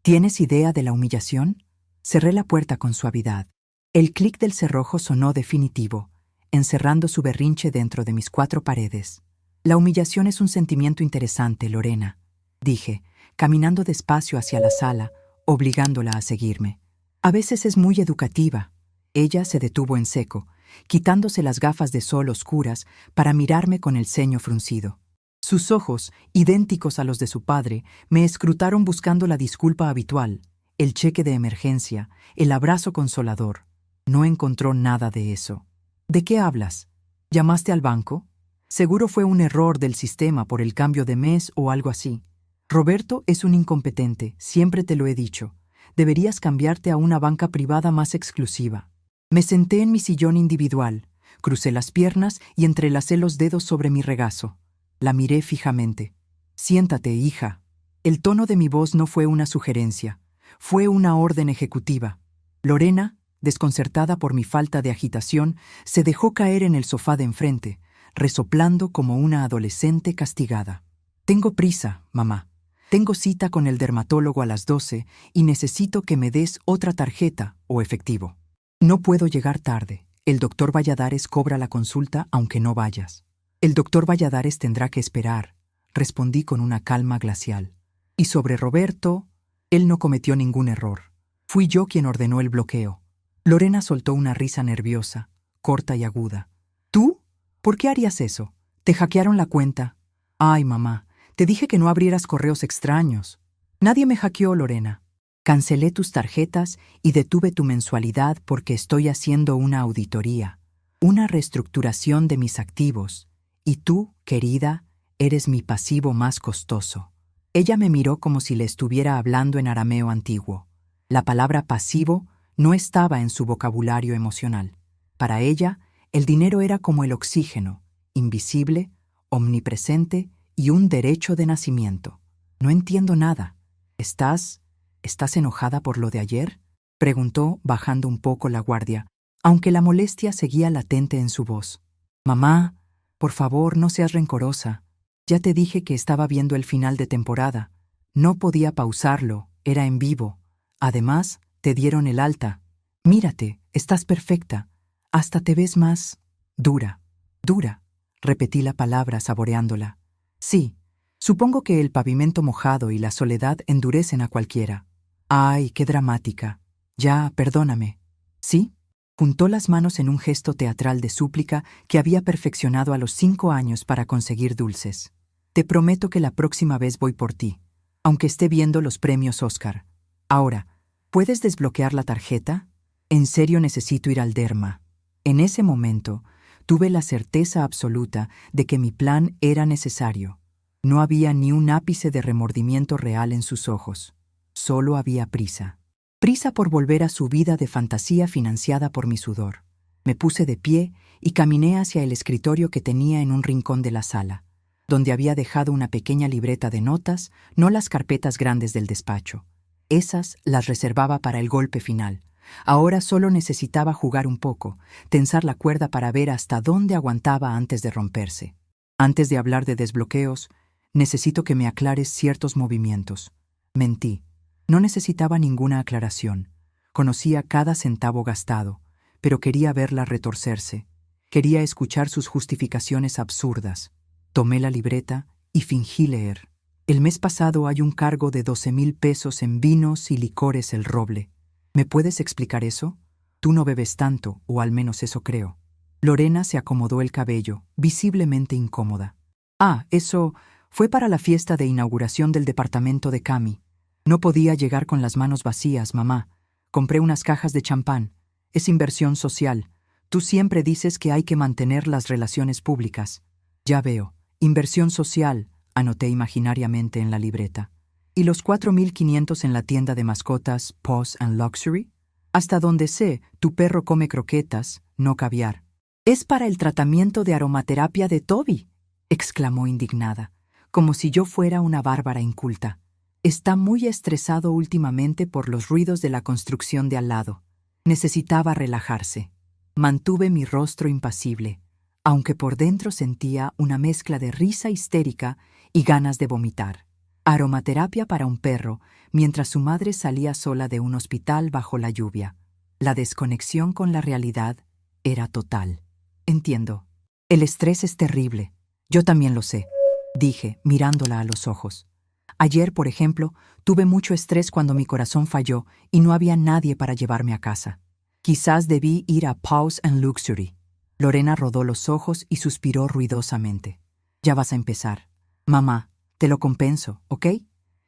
¿Tienes idea de la humillación? Cerré la puerta con suavidad. El clic del cerrojo sonó definitivo, encerrando su berrinche dentro de mis 4 paredes. La humillación es un sentimiento interesante, Lorena, dije, caminando despacio hacia la sala, obligándola a seguirme. A veces es muy educativa. Ella se detuvo en seco, quitándose las gafas de sol oscuras para mirarme con el ceño fruncido. Sus ojos, idénticos a los de su padre, me escrutaron buscando la disculpa habitual, el cheque de emergencia, el abrazo consolador. No encontró nada de eso. ¿De qué hablas? ¿Llamaste al banco? Seguro fue un error del sistema por el cambio de mes o algo así. Roberto es un incompetente, siempre te lo he dicho. Deberías cambiarte a una banca privada más exclusiva. Me senté en mi sillón individual, crucé las piernas y entrelacé los dedos sobre mi regazo. La miré fijamente. Siéntate, hija. El tono de mi voz no fue una sugerencia, fue una orden ejecutiva. Lorena, desconcertada por mi falta de agitación, se dejó caer en el sofá de enfrente, resoplando como una adolescente castigada. Tengo prisa, mamá. Tengo cita con el dermatólogo a las 12 y necesito que me des otra tarjeta o efectivo. No puedo llegar tarde. El doctor Valladares cobra la consulta aunque no vayas. El doctor Valladares tendrá que esperar, respondí con una calma glacial. Y sobre Roberto, él no cometió ningún error. Fui yo quien ordenó el bloqueo. Lorena soltó una risa nerviosa, corta y aguda. ¿Tú? ¿Por qué harías eso? ¿Te hackearon la cuenta? Ay, mamá, te dije que no abrieras correos extraños. Nadie me hackeó, Lorena. Cancelé tus tarjetas y detuve tu mensualidad porque estoy haciendo una auditoría, una reestructuración de mis activos. Y tú, querida, eres mi pasivo más costoso. Ella me miró como si le estuviera hablando en arameo antiguo. La palabra pasivo no estaba en su vocabulario emocional. Para ella, el dinero era como el oxígeno, invisible, omnipresente y un derecho de nacimiento. No entiendo nada. ¿Estás enojada por lo de ayer? Preguntó, bajando un poco la guardia, aunque la molestia seguía latente en su voz. Mamá, por favor, no seas rencorosa. Ya te dije que estaba viendo el final de temporada. No podía pausarlo, era en vivo. Además, te dieron el alta. Mírate, estás perfecta. Hasta te ves más dura. Dura, repetí la palabra saboreándola. Sí, supongo que el pavimento mojado y la soledad endurecen a cualquiera. Ay, qué dramática. Ya, perdóname. ¿Sí? Juntó las manos en un gesto teatral de súplica que había perfeccionado a los 5 años para conseguir dulces. Te prometo que la próxima vez voy por ti, aunque esté viendo los premios Oscar. Ahora, ¿puedes desbloquear la tarjeta? En serio necesito ir al derma. En ese momento, tuve la certeza absoluta de que mi plan era necesario. No había ni un ápice de remordimiento real en sus ojos. Solo había prisa. Prisa por volver a su vida de fantasía financiada por mi sudor. Me puse de pie y caminé hacia el escritorio que tenía en un rincón de la sala, donde había dejado una pequeña libreta de notas, no las carpetas grandes del despacho. Esas las reservaba para el golpe final. Ahora solo necesitaba jugar un poco, tensar la cuerda para ver hasta dónde aguantaba antes de romperse. Antes de hablar de desbloqueos, necesito que me aclares ciertos movimientos. Mentí. No necesitaba ninguna aclaración. Conocía cada centavo gastado, pero quería verla retorcerse. Quería escuchar sus justificaciones absurdas. Tomé la libreta y fingí leer. El mes pasado hay un cargo de 12,000 pesos en vinos y licores El Roble. ¿Me puedes explicar eso? Tú no bebes tanto, o al menos eso creo. Lorena se acomodó el cabello, visiblemente incómoda. Eso fue para la fiesta de inauguración del departamento de Cami. No podía llegar con las manos vacías, mamá. Compré unas cajas de champán. Es inversión social. Tú siempre dices que hay que mantener las relaciones públicas. Ya veo. Inversión social, anoté imaginariamente en la libreta. ¿Y los 4,500 en la tienda de mascotas Paws and Luxury? Hasta donde sé, tu perro come croquetas, no caviar. Es para el tratamiento de aromaterapia de Toby, exclamó indignada, como si yo fuera una bárbara inculta. Está muy estresado últimamente por los ruidos de la construcción de al lado. Necesitaba relajarse. Mantuve mi rostro impasible, aunque por dentro sentía una mezcla de risa histérica y ganas de vomitar. Aromaterapia para un perro, mientras su madre salía sola de un hospital bajo la lluvia. La desconexión con la realidad era total. Entiendo. El estrés es terrible. Yo también lo sé, dije, mirándola a los ojos. Ayer, por ejemplo, tuve mucho estrés cuando mi corazón falló y no había nadie para llevarme a casa. Quizás debí ir a Paws and Luxury. Lorena rodó los ojos y suspiró ruidosamente. Ya vas a empezar. Mamá, te lo compenso, ¿ok?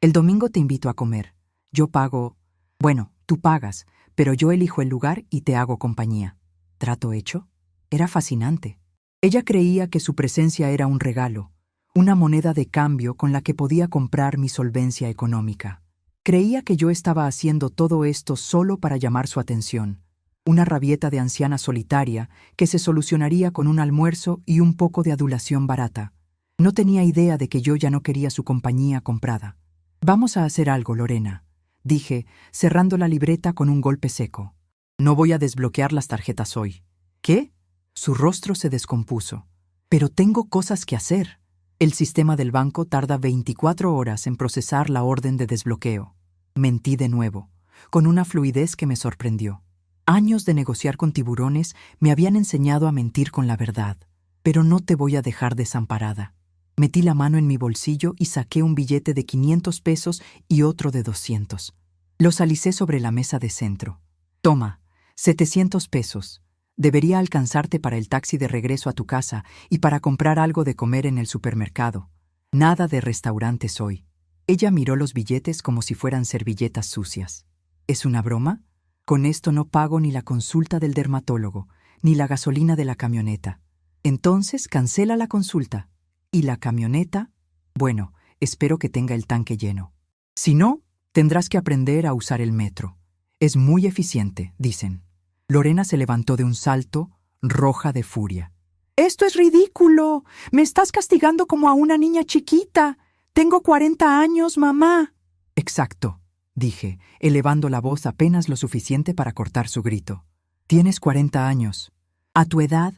El domingo te invito a comer. Yo pago... Bueno, tú pagas, pero yo elijo el lugar y te hago compañía. ¿Trato hecho? Era fascinante. Ella creía que su presencia era un regalo, una moneda de cambio con la que podía comprar mi solvencia económica. Creía que yo estaba haciendo todo esto solo para llamar su atención. Una rabieta de anciana solitaria que se solucionaría con un almuerzo y un poco de adulación barata. No tenía idea de que yo ya no quería su compañía comprada. Vamos a hacer algo, Lorena, dije, cerrando la libreta con un golpe seco. No voy a desbloquear las tarjetas hoy. ¿Qué? Su rostro se descompuso. Pero tengo cosas que hacer. El sistema del banco tarda 24 horas en procesar la orden de desbloqueo. Mentí de nuevo, con una fluidez que me sorprendió. Años de negociar con tiburones me habían enseñado a mentir con la verdad, pero no te voy a dejar desamparada. Metí la mano en mi bolsillo y saqué un billete de 500 pesos y otro de 200. Los alicé sobre la mesa de centro. Toma, 700 pesos. Debería alcanzarte para el taxi de regreso a tu casa y para comprar algo de comer en el supermercado. Nada de restaurantes hoy. Ella miró los billetes como si fueran servilletas sucias. ¿Es una broma? Con esto no pago ni la consulta del dermatólogo, ni la gasolina de la camioneta. Entonces cancela la consulta. ¿Y la camioneta? Bueno, espero que tenga el tanque lleno. Si no, tendrás que aprender a usar el metro. Es muy eficiente, dicen. Lorena se levantó de un salto, roja de furia. ¡Esto es ridículo! ¡Me estás castigando como a una niña chiquita! ¡Tengo 40 años, mamá! Exacto, dije, elevando la voz apenas lo suficiente para cortar su grito. Tienes 40 años. A tu edad,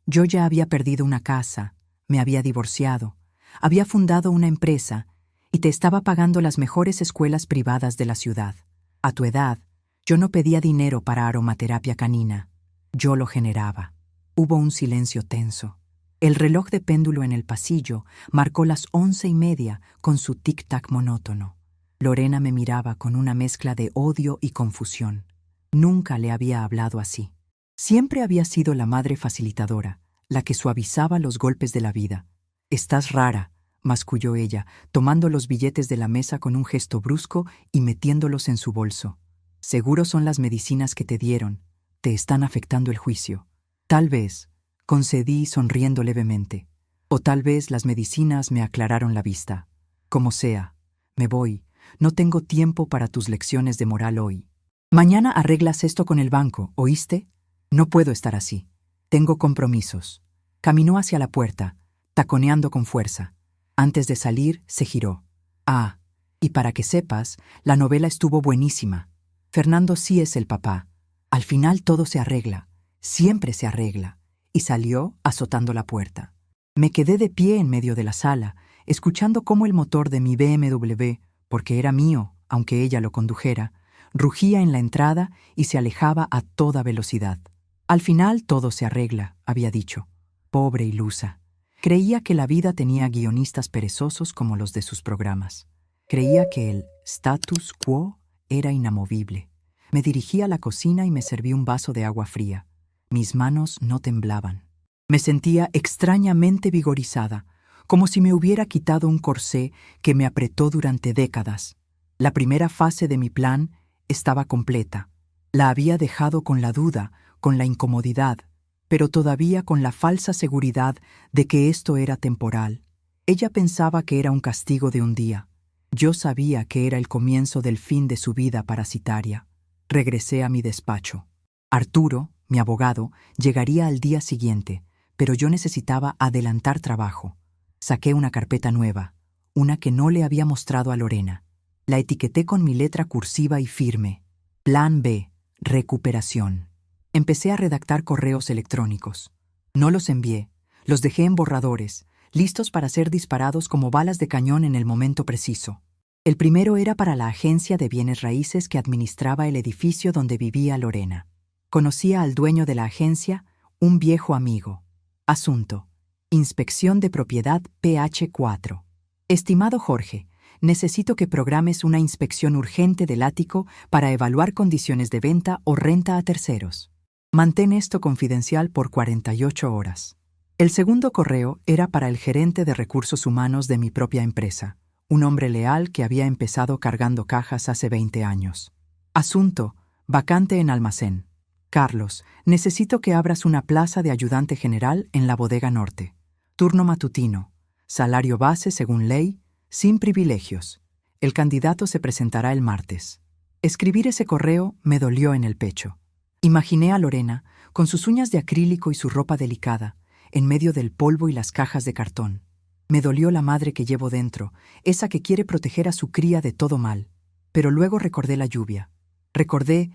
yo ya había perdido una casa, me había divorciado, había fundado una empresa y te estaba pagando las mejores escuelas privadas de la ciudad. A tu edad, yo no pedía dinero para aromaterapia canina. Yo lo generaba. Hubo un silencio tenso. El reloj de péndulo en el pasillo marcó las 11:30 con su tic-tac monótono. Lorena me miraba con una mezcla de odio y confusión. Nunca le había hablado así. Siempre había sido la madre facilitadora, la que suavizaba los golpes de la vida. «Estás rara», masculló ella, tomando los billetes de la mesa con un gesto brusco y metiéndolos en su bolso. «Seguro son las medicinas que te dieron. Te están afectando el juicio». «Tal vez», concedí sonriendo levemente. «O tal vez las medicinas me aclararon la vista. Como sea, me voy. No tengo tiempo para tus lecciones de moral hoy. Mañana arreglas esto con el banco, ¿oíste?» No puedo estar así. Tengo compromisos. Caminó hacia la puerta, taconeando con fuerza. Antes de salir, se giró. Ah, y para que sepas, la novela estuvo buenísima. Fernando sí es el papá. Al final todo se arregla. Siempre se arregla. Y salió azotando la puerta. Me quedé de pie en medio de la sala, escuchando cómo el motor de mi BMW, porque era mío, aunque ella lo condujera, rugía en la entrada y se alejaba a toda velocidad. Al final todo se arregla, había dicho. Pobre ilusa. Creía que la vida tenía guionistas perezosos como los de sus programas. Creía que el status quo era inamovible. Me dirigí a la cocina y me serví un vaso de agua fría. Mis manos no temblaban. Me sentía extrañamente vigorizada, como si me hubiera quitado un corsé que me apretó durante décadas. La primera fase de mi plan estaba completa. La había dejado con la duda, con la incomodidad, pero todavía con la falsa seguridad de que esto era temporal. Ella pensaba que era un castigo de un día. Yo sabía que era el comienzo del fin de su vida parasitaria. Regresé a mi despacho. Arturo, mi abogado, llegaría al día siguiente, pero yo necesitaba adelantar trabajo. Saqué una carpeta nueva, una que no le había mostrado a Lorena. La etiqueté con mi letra cursiva y firme. Plan B, recuperación. Empecé a redactar correos electrónicos. No los envié, los dejé en borradores, listos para ser disparados como balas de cañón en el momento preciso. El primero era para la agencia de bienes raíces que administraba el edificio donde vivía Lorena. Conocía al dueño de la agencia, un viejo amigo. Asunto: Inspección de propiedad PH4. Estimado Jorge, necesito que programes una inspección urgente del ático para evaluar condiciones de venta o renta a terceros. Mantén esto confidencial por 48 horas. El segundo correo era para el gerente de recursos humanos de mi propia empresa, un hombre leal que había empezado cargando cajas hace 20 años. Asunto: vacante en almacén. Carlos, necesito que abras una plaza de ayudante general en la bodega norte. Turno matutino. Salario base según ley, sin privilegios. El candidato se presentará el martes. Escribir ese correo me dolió en el pecho. Imaginé a Lorena, con sus uñas de acrílico y su ropa delicada, en medio del polvo y las cajas de cartón. Me dolió la madre que llevo dentro, esa que quiere proteger a su cría de todo mal. Pero luego recordé la lluvia. Recordé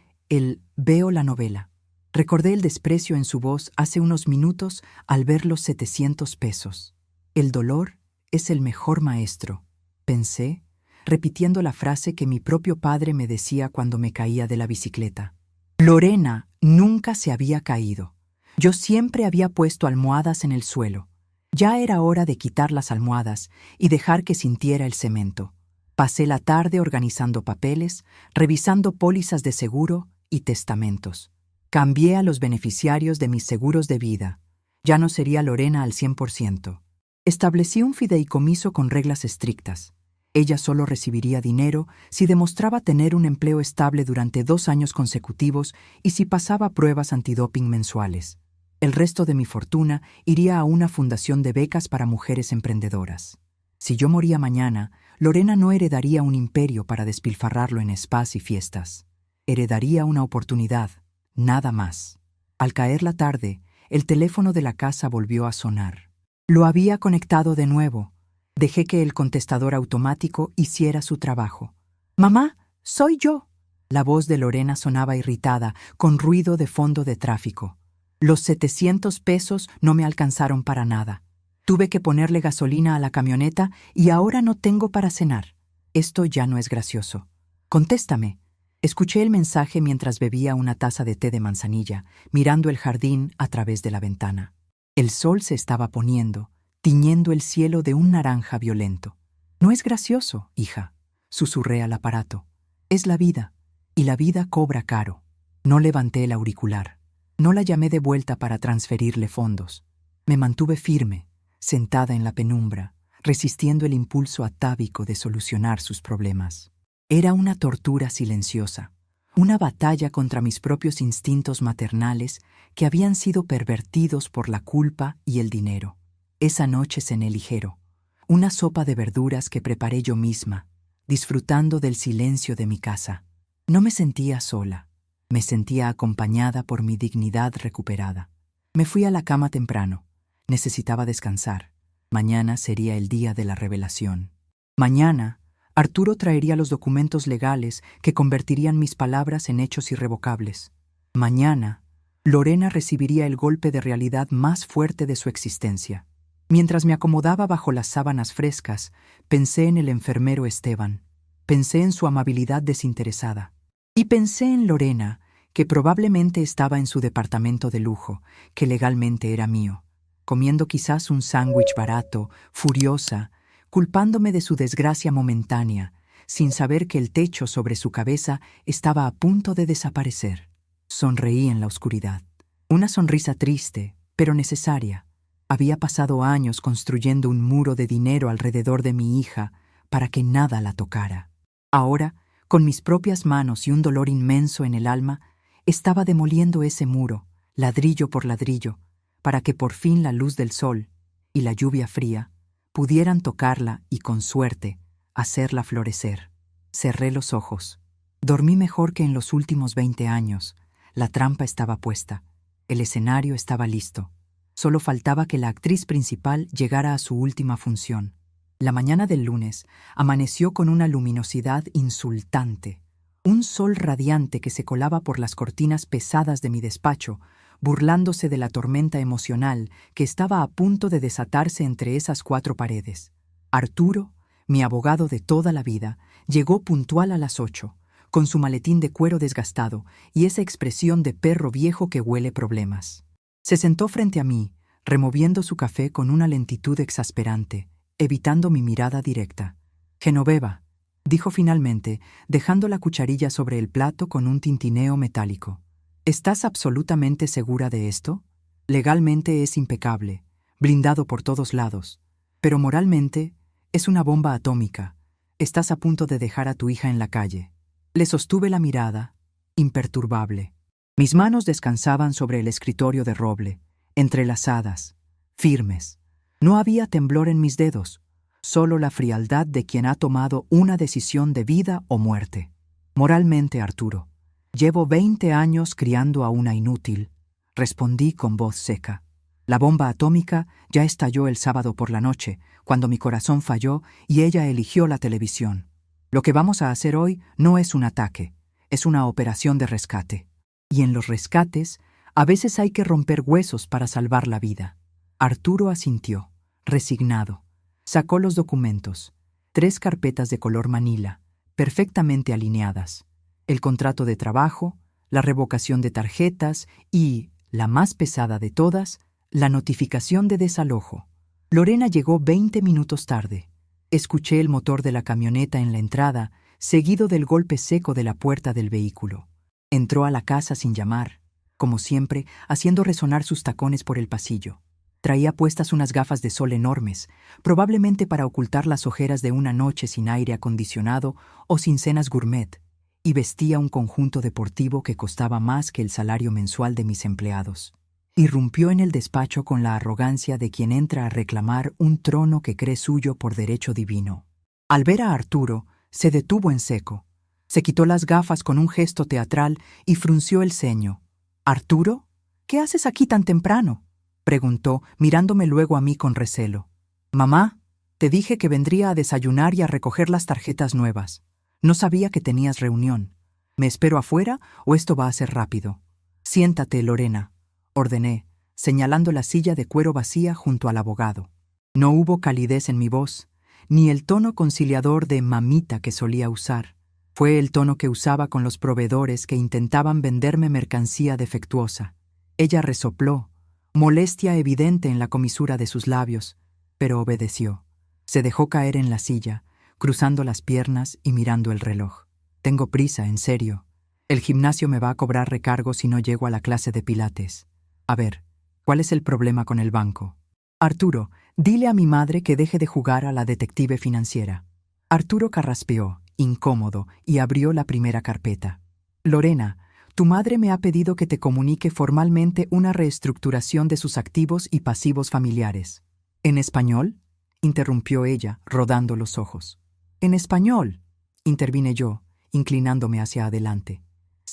veo la novela. Recordé el desprecio en su voz hace unos minutos al ver los 700 pesos. El dolor es el mejor maestro, pensé, repitiendo la frase que mi propio padre me decía cuando me caía de la bicicleta. Lorena nunca se había caído. Yo siempre había puesto almohadas en el suelo. Ya era hora de quitar las almohadas y dejar que sintiera el cemento. Pasé la tarde organizando papeles, revisando pólizas de seguro y testamentos. Cambié a los beneficiarios de mis seguros de vida. Ya no sería Lorena al 100%. Establecí un fideicomiso con reglas estrictas. Ella solo recibiría dinero si demostraba tener un empleo estable durante 2 años consecutivos y si pasaba pruebas antidoping mensuales. El resto de mi fortuna iría a una fundación de becas para mujeres emprendedoras. Si yo moría mañana, Lorena no heredaría un imperio para despilfarrarlo en spas y fiestas. Heredaría una oportunidad, nada más. Al caer la tarde, el teléfono de la casa volvió a sonar. Lo había conectado de nuevo. Dejé que el contestador automático hiciera su trabajo. «Mamá, soy yo». La voz de Lorena sonaba irritada, con ruido de fondo de tráfico. Los 700 pesos no me alcanzaron para nada. Tuve que ponerle gasolina a la camioneta y ahora no tengo para cenar. Esto ya no es gracioso. Contéstame. Escuché el mensaje mientras bebía una taza de té de manzanilla, mirando el jardín a través de la ventana. El sol se estaba poniendo, tiñendo el cielo de un naranja violento. «No es gracioso, hija», susurré al aparato. «Es la vida, y la vida cobra caro». No levanté el auricular. No la llamé de vuelta para transferirle fondos. Me mantuve firme, sentada en la penumbra, resistiendo el impulso atávico de solucionar sus problemas. Era una tortura silenciosa, una batalla contra mis propios instintos maternales que habían sido pervertidos por la culpa y el dinero. Esa noche cené ligero, una sopa de verduras que preparé yo misma, disfrutando del silencio de mi casa. No me sentía sola. Me sentía acompañada por mi dignidad recuperada. Me fui a la cama temprano. Necesitaba descansar. Mañana sería el día de la revelación. Mañana, Arturo traería los documentos legales que convertirían mis palabras en hechos irrevocables. Mañana, Lorena recibiría el golpe de realidad más fuerte de su existencia. Mientras me acomodaba bajo las sábanas frescas, pensé en el enfermero Esteban. Pensé en su amabilidad desinteresada. Y pensé en Lorena, que probablemente estaba en su departamento de lujo, que legalmente era mío, comiendo quizás un sándwich barato, furiosa, culpándome de su desgracia momentánea, sin saber que el techo sobre su cabeza estaba a punto de desaparecer. Sonreí en la oscuridad. Una sonrisa triste, pero necesaria. Había pasado años construyendo un muro de dinero alrededor de mi hija para que nada la tocara. Ahora, con mis propias manos y un dolor inmenso en el alma, estaba demoliendo ese muro, ladrillo por ladrillo, para que por fin la luz del sol y la lluvia fría pudieran tocarla y, con suerte, hacerla florecer. Cerré los ojos. Dormí mejor que en los últimos 20 años. La trampa estaba puesta. El escenario estaba listo. Solo faltaba que la actriz principal llegara a su última función. La mañana del lunes amaneció con una luminosidad insultante. Un sol radiante que se colaba por las cortinas pesadas de mi despacho, burlándose de la tormenta emocional que estaba a punto de desatarse entre esas 4 paredes. Arturo, mi abogado de toda la vida, llegó puntual a las 8, con su maletín de cuero desgastado y esa expresión de perro viejo que huele problemas. Se sentó frente a mí, removiendo su café con una lentitud exasperante, evitando mi mirada directa. «Genoveva», dijo finalmente, dejando la cucharilla sobre el plato con un tintineo metálico. «¿Estás absolutamente segura de esto? Legalmente es impecable, blindado por todos lados, pero moralmente es una bomba atómica. Estás a punto de dejar a tu hija en la calle». Le sostuve la mirada, imperturbable. Mis manos descansaban sobre el escritorio de roble, entrelazadas, firmes. No había temblor en mis dedos, solo la frialdad de quien ha tomado una decisión de vida o muerte. Moralmente, Arturo, llevo 20 años criando a una inútil, respondí con voz seca. La bomba atómica ya estalló el sábado por la noche, cuando mi corazón falló y ella eligió la televisión. Lo que vamos a hacer hoy no es un ataque, es una operación de rescate. Y en los rescates, a veces hay que romper huesos para salvar la vida. Arturo asintió, resignado. Sacó los documentos, 3 carpetas de color manila, perfectamente alineadas. El contrato de trabajo, la revocación de tarjetas y, la más pesada de todas, la notificación de desalojo. Lorena llegó 20 minutos tarde. Escuché el motor de la camioneta en la entrada, seguido del golpe seco de la puerta del vehículo. Entró a la casa sin llamar, como siempre, haciendo resonar sus tacones por el pasillo. Traía puestas unas gafas de sol enormes, probablemente para ocultar las ojeras de una noche sin aire acondicionado o sin cenas gourmet, y vestía un conjunto deportivo que costaba más que el salario mensual de mis empleados. Irrumpió en el despacho con la arrogancia de quien entra a reclamar un trono que cree suyo por derecho divino. Al ver a Arturo, se detuvo en seco. Se quitó las gafas con un gesto teatral y frunció el ceño. «¿Arturo? ¿Qué haces aquí tan temprano?», preguntó, mirándome luego a mí con recelo. «Mamá, te dije que vendría a desayunar y a recoger las tarjetas nuevas. No sabía que tenías reunión. ¿Me espero afuera o esto va a ser rápido?» «Siéntate, Lorena», ordené, señalando la silla de cuero vacía junto al abogado. No hubo calidez en mi voz, ni el tono conciliador de mamita que solía usar. Fue el tono que usaba con los proveedores que intentaban venderme mercancía defectuosa. Ella resopló, molestia evidente en la comisura de sus labios, pero obedeció. Se dejó caer en la silla, cruzando las piernas y mirando el reloj. «Tengo prisa, en serio. El gimnasio me va a cobrar recargo si no llego a la clase de pilates. A ver, ¿cuál es el problema con el banco?» «Arturo, dile a mi madre que deje de jugar a la detective financiera». Arturo carraspeó, incómodo, y abrió la primera carpeta. «Lorena, tu madre me ha pedido que te comunique formalmente una reestructuración de sus activos y pasivos familiares». «¿En español?», interrumpió ella, rodando los ojos. «En español», intervine yo, inclinándome hacia adelante.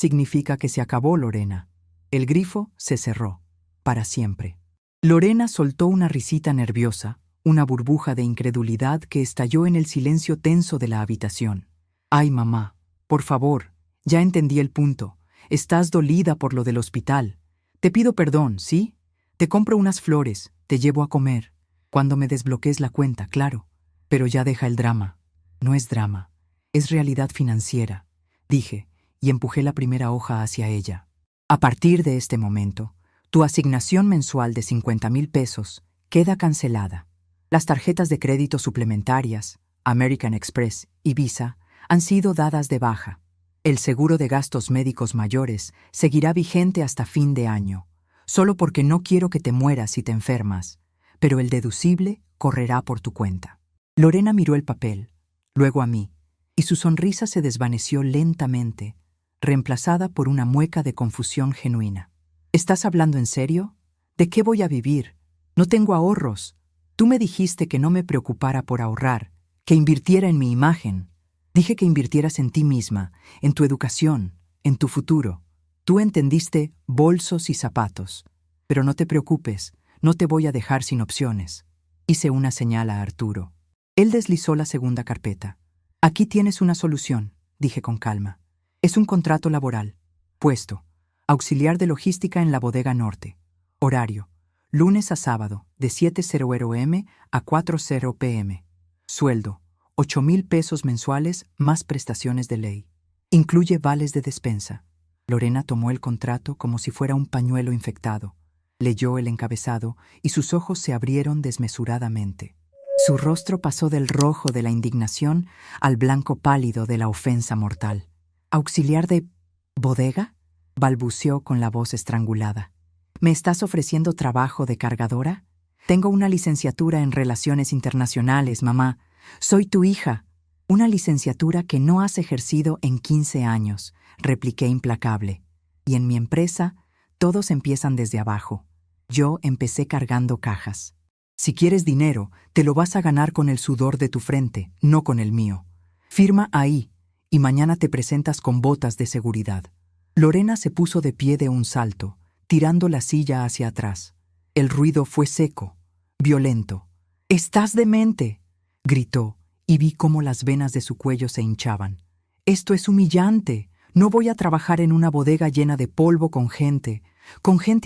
significa que se acabó, Lorena. El grifo se cerró, para siempre. Lorena soltó una risita nerviosa, una burbuja de incredulidad que estalló en el silencio tenso de la habitación. Ay, mamá, por favor, ya entendí el punto. Estás dolida por lo del hospital. Te pido perdón, ¿sí? Te compro unas flores, te llevo a comer. Cuando me desbloquees la cuenta, claro. Pero ya deja el drama. No es drama, es realidad financiera, dije, y empujé la primera hoja hacia ella. A partir de este momento, tu asignación mensual de 50,000 pesos queda cancelada. Las tarjetas de crédito suplementarias, American Express y Visa, han sido dadas de baja. El seguro de gastos médicos mayores seguirá vigente hasta fin de año, solo porque no quiero que te mueras si te enfermas, pero el deducible correrá por tu cuenta. Lorena miró el papel, luego a mí, y su sonrisa se desvaneció lentamente, reemplazada por una mueca de confusión genuina. ¿Estás hablando en serio? ¿De qué voy a vivir? No tengo ahorros. Tú me dijiste que no me preocupara por ahorrar, que invirtiera en mi imagen. Dije que invirtieras en ti misma, en tu educación, en tu futuro. Tú entendiste bolsos y zapatos. Pero no te preocupes, no te voy a dejar sin opciones. Hice una señal a Arturo. Él deslizó la segunda carpeta. Aquí tienes una solución, dije con calma. Es un contrato laboral. Puesto: auxiliar de logística en la bodega norte. Horario: lunes a sábado, de 7:00 m a 4:00 p.m. Sueldo: 8,000 pesos mensuales más prestaciones de ley. Incluye vales de despensa. Lorena tomó el contrato como si fuera un pañuelo infectado. Leyó el encabezado y sus ojos se abrieron desmesuradamente. Su rostro pasó del rojo de la indignación al blanco pálido de la ofensa mortal. ¿Auxiliar de bodega?, balbuceó con la voz estrangulada. ¿Me estás ofreciendo trabajo de cargadora? Tengo una licenciatura en Relaciones Internacionales, mamá. Soy tu hija. Una licenciatura que no has ejercido en 15 años, repliqué implacable. Y en mi empresa, todos empiezan desde abajo. Yo empecé cargando cajas. Si quieres dinero, te lo vas a ganar con el sudor de tu frente, no con el mío. Firma ahí, y mañana te presentas con botas de seguridad. Lorena se puso de pie de un salto, tirando la silla hacia atrás. El ruido fue seco, violento. «¡Estás demente!», gritó, y vi cómo las venas de su cuello se hinchaban. «Esto es humillante. No voy a trabajar en una bodega llena de polvo con gente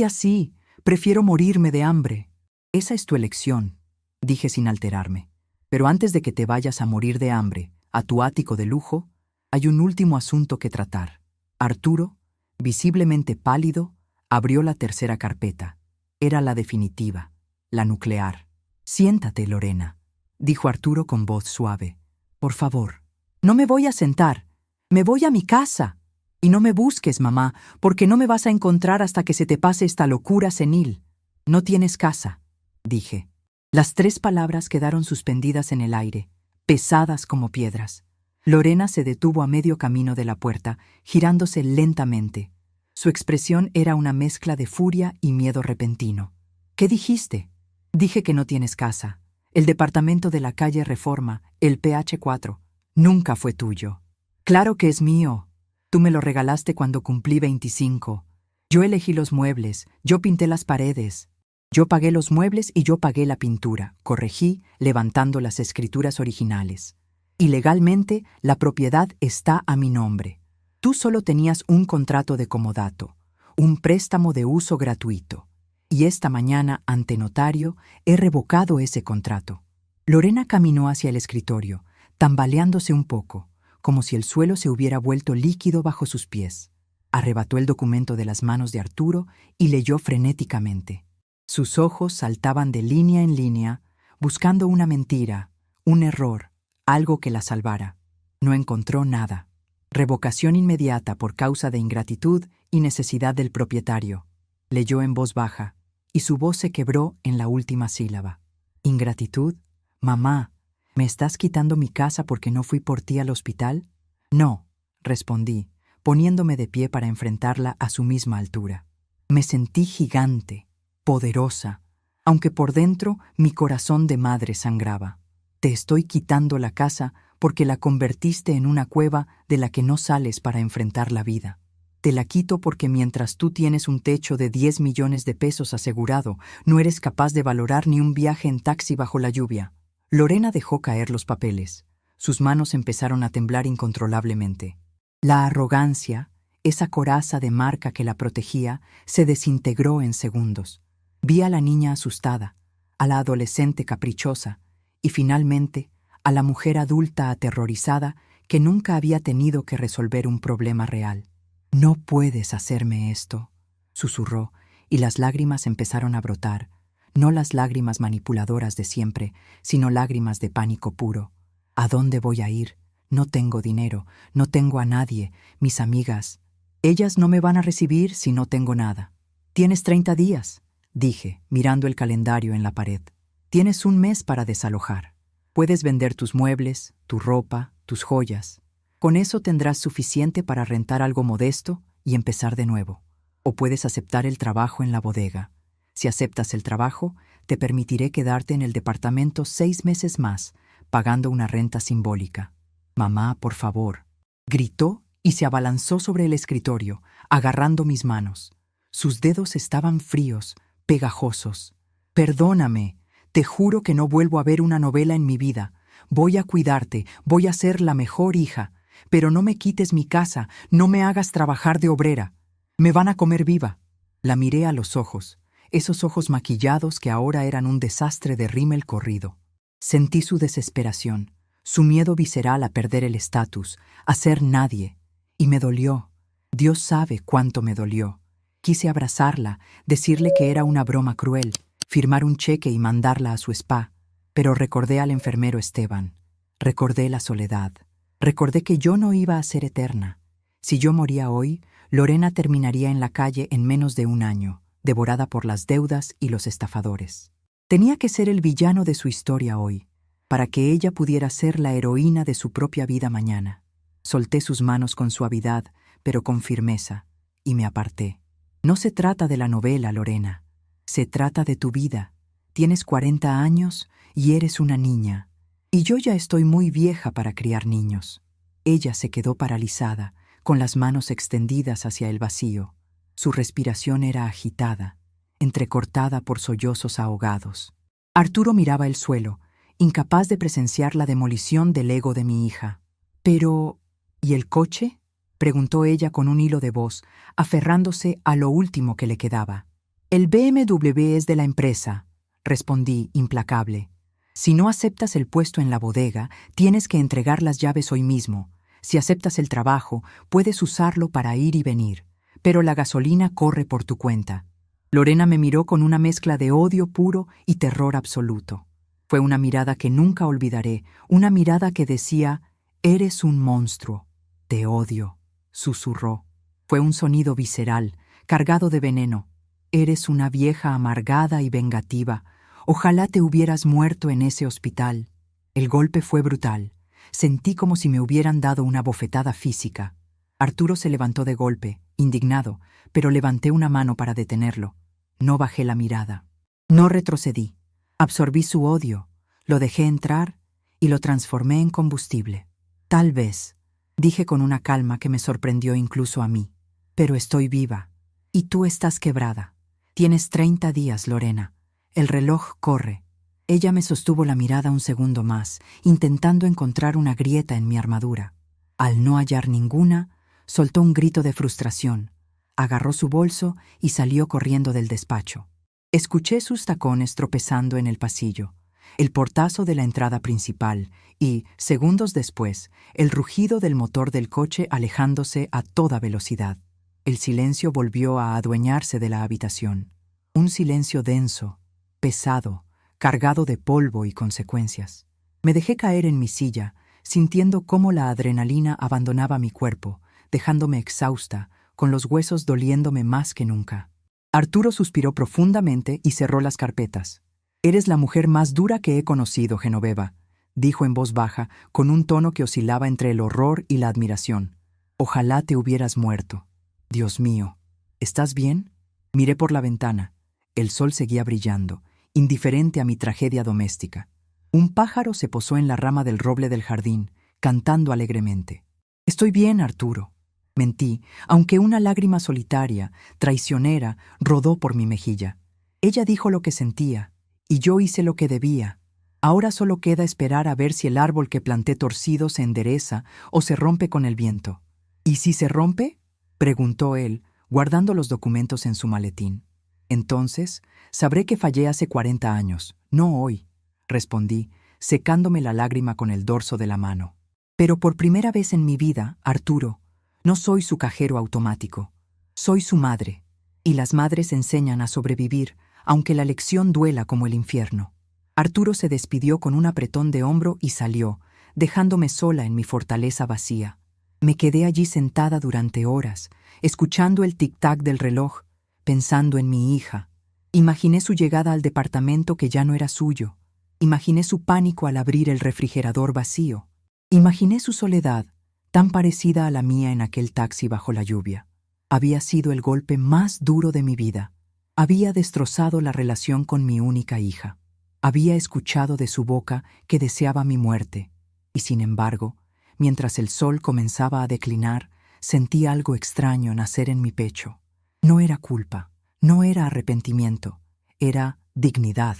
así. Prefiero morirme de hambre». «Esa es tu elección», dije sin alterarme. «Pero antes de que te vayas a morir de hambre, a tu ático de lujo, hay un último asunto que tratar». Arturo, visiblemente pálido, abrió la tercera carpeta. Era la definitiva, la nuclear. «Siéntate, Lorena», dijo Arturo con voz suave. «Por favor». «No me voy a sentar. Me voy a mi casa. Y no me busques, mamá, porque no me vas a encontrar hasta que se te pase esta locura senil». «No tienes casa», dije. Las 3 palabras quedaron suspendidas en el aire, pesadas como piedras. Lorena se detuvo a medio camino de la puerta, girándose lentamente. Su expresión era una mezcla de furia y miedo repentino. «¿Qué dijiste?» «Dije que no tienes casa. El departamento de la calle Reforma, el PH4, nunca fue tuyo». «Claro que es mío. Tú me lo regalaste cuando cumplí 25. Yo elegí los muebles, yo pinté las paredes. Yo pagué los muebles y yo pagué la pintura», corregí, levantando las escrituras originales. «Y legalmente, la propiedad está a mi nombre. Tú solo tenías un contrato de comodato, un préstamo de uso gratuito. Y esta mañana, ante notario, he revocado ese contrato». Lorena caminó hacia el escritorio, tambaleándose un poco, como si el suelo se hubiera vuelto líquido bajo sus pies. Arrebató el documento de las manos de Arturo y leyó frenéticamente. Sus ojos saltaban de línea en línea, buscando una mentira, un error, algo que la salvara. No encontró nada. «Revocación inmediata por causa de ingratitud y necesidad del propietario», leyó en voz baja, y su voz se quebró en la última sílaba. «¿Ingratitud? Mamá, ¿me estás quitando mi casa porque no fui por ti al hospital?» «No», respondí, poniéndome de pie para enfrentarla a su misma altura. Me sentí gigante, poderosa, aunque por dentro mi corazón de madre sangraba. «Te estoy quitando la casa porque la convertiste en una cueva de la que no sales para enfrentar la vida. Te la quito porque mientras tú tienes un techo de 10 millones de pesos asegurado, no eres capaz de valorar ni un viaje en taxi bajo la lluvia. Lorena dejó caer los papeles. Sus manos empezaron a temblar incontrolablemente. La arrogancia, esa coraza de marca que la protegía, se desintegró en segundos. Vi a la niña asustada, a la adolescente caprichosa y finalmente a la mujer adulta aterrorizada que nunca había tenido que resolver un problema real. «No puedes hacerme esto», susurró, y las lágrimas empezaron a brotar, no las lágrimas manipuladoras de siempre, sino lágrimas de pánico puro. ¿A dónde voy a ir? No tengo dinero, no tengo a nadie, mis amigas. Ellas no me van a recibir si no tengo nada. «Tienes 30 días», dije, mirando el calendario en la pared. «Tienes un mes para desalojar. Puedes vender tus muebles, tu ropa, tus joyas. Con eso tendrás suficiente para rentar algo modesto y empezar de nuevo. O puedes aceptar el trabajo en la bodega. Si aceptas el trabajo, te permitiré quedarte en el departamento 6 meses más, pagando una renta simbólica». «Mamá, por favor», gritó y se abalanzó sobre el escritorio, agarrando mis manos. Sus dedos estaban fríos, pegajosos. «Perdóname, te juro que no vuelvo a ver una novela en mi vida. Voy a cuidarte, voy a ser la mejor hija. Pero no me quites mi casa, no me hagas trabajar de obrera. Me van a comer viva». La miré a los ojos, esos ojos maquillados que ahora eran un desastre de rímel corrido. Sentí su desesperación, su miedo visceral a perder el estatus, a ser nadie. Y me dolió. Dios sabe cuánto me dolió. Quise abrazarla, decirle que era una broma cruel, firmar un cheque y mandarla a su spa. Pero recordé al enfermero Esteban. Recordé la soledad. Recordé que yo no iba a ser eterna. Si yo moría hoy, Lorena terminaría en la calle en menos de un año, devorada por las deudas y los estafadores. Tenía que ser el villano de su historia hoy, para que ella pudiera ser la heroína de su propia vida mañana. Solté sus manos con suavidad, pero con firmeza, y me aparté. «No se trata de la novela, Lorena. Se trata de tu vida. Tienes 40 años y eres una niña. Y yo ya estoy muy vieja para criar niños». Ella se quedó paralizada, con las manos extendidas hacia el vacío. Su respiración era agitada, entrecortada por sollozos ahogados. Arturo miraba el suelo, incapaz de presenciar la demolición del ego de mi hija. «Pero, ¿y el coche?», preguntó ella con un hilo de voz, aferrándose a lo último que le quedaba. «El BMW es de la empresa», respondí, implacable. «Si no aceptas el puesto en la bodega, tienes que entregar las llaves hoy mismo. Si aceptas el trabajo, puedes usarlo para ir y venir, pero la gasolina corre por tu cuenta». Lorena me miró con una mezcla de odio puro y terror absoluto. Fue una mirada que nunca olvidaré, una mirada que decía: «Eres un monstruo. Te odio», susurró. Fue un sonido visceral, cargado de veneno. «Eres una vieja amargada y vengativa. Ojalá te hubieras muerto en ese hospital». El golpe fue brutal. Sentí como si me hubieran dado una bofetada física. Arturo se levantó de golpe, indignado, pero levanté una mano para detenerlo. No bajé la mirada. No retrocedí. Absorbí su odio, lo dejé entrar y lo transformé en combustible. «Tal vez», dije con una calma que me sorprendió incluso a mí. «Pero estoy viva. Y tú estás quebrada. Tienes 30 días, Lorena. El reloj corre». Ella me sostuvo la mirada un segundo más, intentando encontrar una grieta en mi armadura. Al no hallar ninguna, soltó un grito de frustración, agarró su bolso y salió corriendo del despacho. Escuché sus tacones tropezando en el pasillo, el portazo de la entrada principal y, segundos después, el rugido del motor del coche alejándose a toda velocidad. El silencio volvió a adueñarse de la habitación. Un silencio denso, pesado, cargado de polvo y consecuencias. Me dejé caer en mi silla, sintiendo cómo la adrenalina abandonaba mi cuerpo, dejándome exhausta, con los huesos doliéndome más que nunca. Arturo suspiró profundamente y cerró las carpetas. «Eres la mujer más dura que he conocido, Genoveva», dijo en voz baja, con un tono que oscilaba entre el horror y la admiración. «Ojalá te hubieras muerto. Dios mío, ¿estás bien?» Miré por la ventana. El sol seguía brillando, indiferente a mi tragedia doméstica. Un pájaro se posó en la rama del roble del jardín, cantando alegremente. «Estoy bien, Arturo. Mentí, aunque una lágrima solitaria, traicionera, rodó por mi mejilla. Ella dijo lo que sentía, y yo hice lo que debía. Ahora solo queda esperar a ver si el árbol que planté torcido se endereza o se rompe con el viento. ¿Y si se rompe?, preguntó él, guardando los documentos en su maletín. Entonces, sabré que fallé hace 40 años, no hoy, respondí, secándome la lágrima con el dorso de la mano. Pero por primera vez en mi vida, Arturo, no soy su cajero automático. Soy su madre, y las madres enseñan a sobrevivir, aunque la lección duela como el infierno. Arturo se despidió con un apretón de hombro y salió, dejándome sola en mi fortaleza vacía. Me quedé allí sentada durante horas, escuchando el tic-tac del reloj, pensando en mi hija. Imaginé su llegada al departamento que ya no era suyo. Imaginé su pánico al abrir el refrigerador vacío. Imaginé su soledad, tan parecida a la mía en aquel taxi bajo la lluvia. Había sido el golpe más duro de mi vida. Había destrozado la relación con mi única hija. Había escuchado de su boca que deseaba mi muerte. Y sin embargo, mientras el sol comenzaba a declinar, sentí algo extraño nacer en mi pecho. No era culpa, no era arrepentimiento, era dignidad.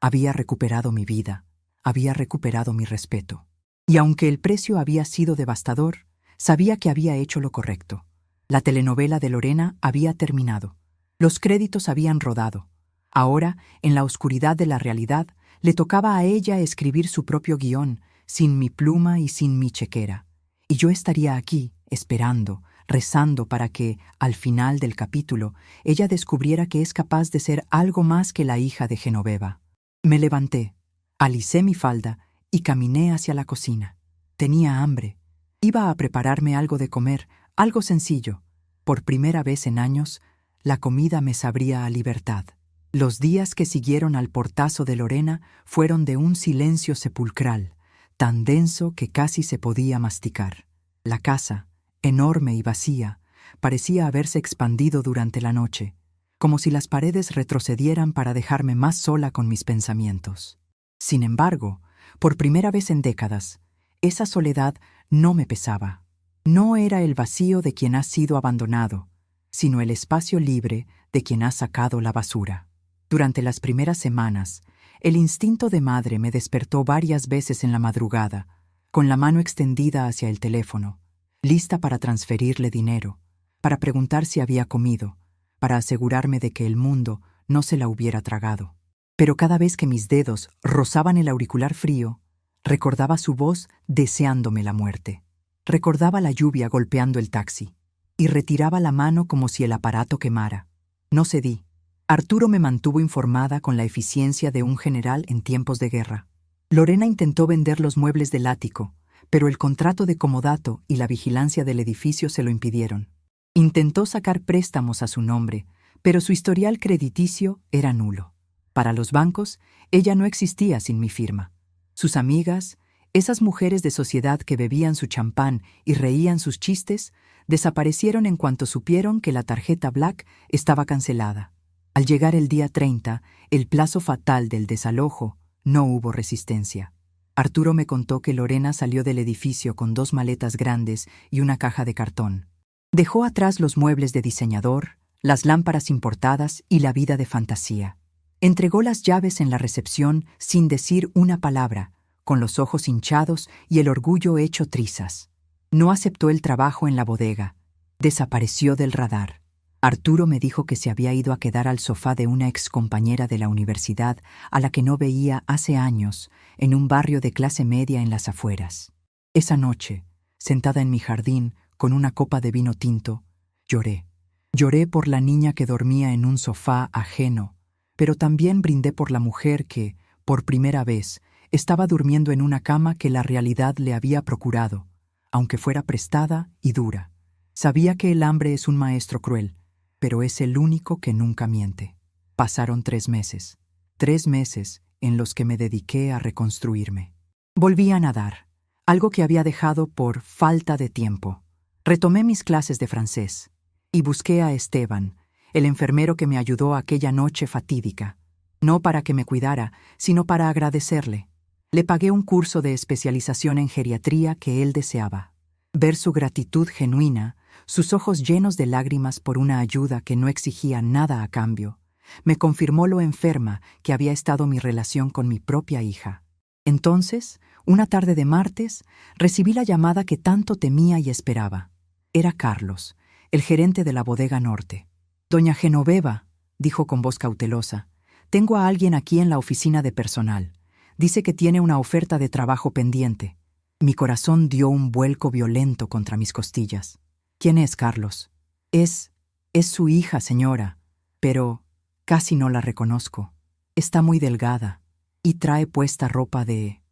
Había recuperado mi vida, había recuperado mi respeto. Y aunque el precio había sido devastador, sabía que había hecho lo correcto. La telenovela de Lorena había terminado. Los créditos habían rodado. Ahora, en la oscuridad de la realidad, le tocaba a ella escribir su propio guión, sin mi pluma y sin mi chequera. Y yo estaría aquí, esperando, rezando para que, al final del capítulo, ella descubriera que es capaz de ser algo más que la hija de Genoveva. Me levanté, alicé mi falda y caminé hacia la cocina. Tenía hambre. Iba a prepararme algo de comer, algo sencillo. Por primera vez en años, la comida me sabría a libertad. Los días que siguieron al portazo de Lorena fueron de un silencio sepulcral, tan denso que casi se podía masticar. La casa, enorme y vacía, parecía haberse expandido durante la noche, como si las paredes retrocedieran para dejarme más sola con mis pensamientos. Sin embargo, por primera vez en décadas, esa soledad no me pesaba. No era el vacío de quien ha sido abandonado, sino el espacio libre de quien ha sacado la basura. Durante las primeras semanas, el instinto de madre me despertó varias veces en la madrugada, con la mano extendida hacia el teléfono, lista para transferirle dinero, para preguntar si había comido, para asegurarme de que el mundo no se la hubiera tragado. Pero cada vez que mis dedos rozaban el auricular frío, recordaba su voz deseándome la muerte. Recordaba la lluvia golpeando el taxi, y retiraba la mano como si el aparato quemara. No cedí. Arturo me mantuvo informada con la eficiencia de un general en tiempos de guerra. Lorena intentó vender los muebles del ático, pero el contrato de comodato y la vigilancia del edificio se lo impidieron. Intentó sacar préstamos a su nombre, pero su historial crediticio era nulo. Para los bancos, ella no existía sin mi firma. Sus amigas, esas mujeres de sociedad que bebían su champán y reían sus chistes, desaparecieron en cuanto supieron que la tarjeta Black estaba cancelada. Al llegar el día 30, el plazo fatal del desalojo, no hubo resistencia. Arturo me contó que Lorena salió del edificio con 2 maletas grandes y una caja de cartón. Dejó atrás los muebles de diseñador, las lámparas importadas y la vida de fantasía. Entregó las llaves en la recepción sin decir una palabra, con los ojos hinchados y el orgullo hecho trizas. No aceptó el trabajo en la bodega. Desapareció del radar. Arturo me dijo que se había ido a quedar al sofá de una excompañera de la universidad a la que no veía hace años, en un barrio de clase media en las afueras. Esa noche, sentada en mi jardín con una copa de vino tinto, lloré. Lloré por la niña que dormía en un sofá ajeno, pero también brindé por la mujer que, por primera vez, estaba durmiendo en una cama que la realidad le había procurado, aunque fuera prestada y dura. Sabía que el hambre es un maestro cruel, pero es el único que nunca miente. Pasaron 3 meses. 3 meses en los que me dediqué a reconstruirme. Volví a nadar, algo que había dejado por falta de tiempo. Retomé mis clases de francés y busqué a Esteban, el enfermero que me ayudó aquella noche fatídica. No para que me cuidara, sino para agradecerle. Le pagué un curso de especialización en geriatría que él deseaba. Ver su gratitud genuina sus ojos llenos de lágrimas por una ayuda que no exigía nada a cambio. Me confirmó lo enferma que había estado mi relación con mi propia hija. Entonces, una tarde de martes, recibí la llamada que tanto temía y esperaba. Era Carlos, el gerente de la bodega norte. «Doña Genoveva», dijo con voz cautelosa, «tengo a alguien aquí en la oficina de personal. Dice que tiene una oferta de trabajo pendiente». Mi corazón dio un vuelco violento contra mis costillas. «¿Quién es Carlos?» Es su hija, señora, pero casi no la reconozco. Está muy delgada y trae puesta ropa de...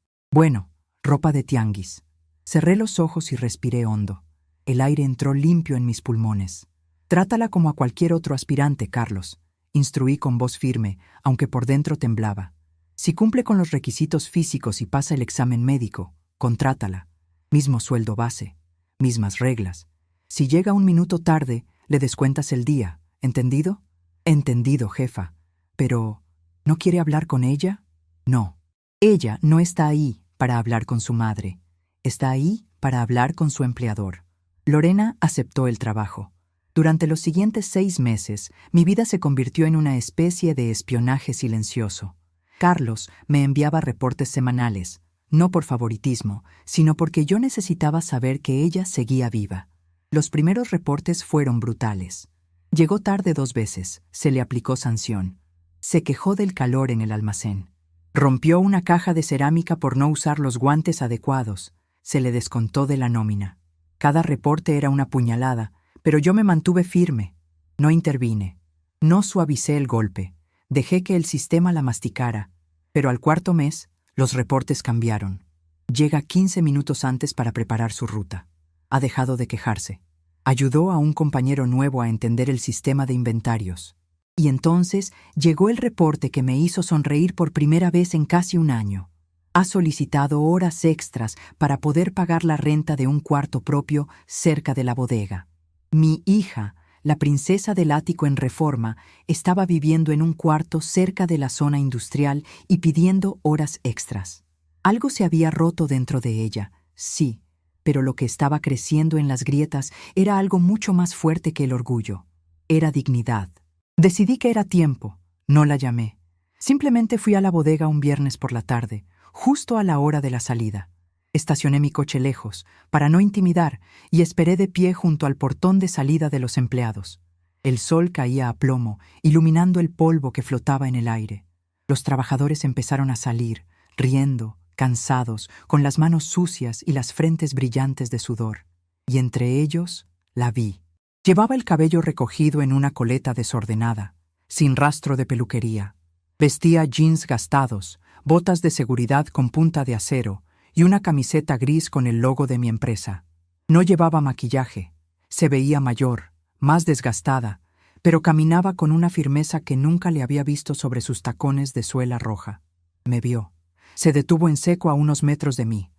ropa de tianguis». Cerré los ojos y respiré hondo. El aire entró limpio en mis pulmones. «Trátala como a cualquier otro aspirante, Carlos», instruí con voz firme, aunque por dentro temblaba. «Si cumple con los requisitos físicos y pasa el examen médico, contrátala. Mismo sueldo base, mismas reglas. Si llega un minuto tarde, le descuentas el día. ¿Entendido?» «Entendido, jefa. Pero, ¿no quiere hablar con ella?» «No. Ella no está ahí para hablar con su madre. Está ahí para hablar con su empleador». Lorena aceptó el trabajo. Durante los siguientes 6 meses, mi vida se convirtió en una especie de espionaje silencioso. Carlos me enviaba reportes semanales, no por favoritismo, sino porque yo necesitaba saber que ella seguía viva. Los primeros reportes fueron brutales. Llegó tarde 2 veces, se le aplicó sanción. Se quejó del calor en el almacén. Rompió una caja de cerámica por no usar los guantes adecuados. Se le descontó de la nómina. Cada reporte era una puñalada, pero yo me mantuve firme. No intervine. No suavicé el golpe. Dejé que el sistema la masticara. Pero al 4.º mes, los reportes cambiaron. Llega 15 minutos antes para preparar su ruta. Ha dejado de quejarse. Ayudó a un compañero nuevo a entender el sistema de inventarios. Y entonces llegó el reporte que me hizo sonreír por primera vez en casi un año. Ha solicitado horas extras para poder pagar la renta de un cuarto propio cerca de la bodega. Mi hija, la princesa del ático en Reforma, estaba viviendo en un cuarto cerca de la zona industrial y pidiendo horas extras. Algo se había roto dentro de ella, sí, pero lo que estaba creciendo en las grietas era algo mucho más fuerte que el orgullo. Era dignidad. Decidí que era tiempo. No la llamé. Simplemente fui a la bodega un viernes por la tarde, justo a la hora de la salida. Estacioné mi coche lejos, para no intimidar, y esperé de pie junto al portón de salida de los empleados. El sol caía a plomo, iluminando el polvo que flotaba en el aire. Los trabajadores empezaron a salir, riendo, cansados, con las manos sucias y las frentes brillantes de sudor. Y entre ellos, la vi. Llevaba el cabello recogido en una coleta desordenada, sin rastro de peluquería. Vestía jeans gastados, botas de seguridad con punta de acero y una camiseta gris con el logo de mi empresa. No llevaba maquillaje. Se veía mayor, más desgastada, pero caminaba con una firmeza que nunca le había visto sobre sus tacones de suela roja. Me vio. Se detuvo en seco a unos metros de mí.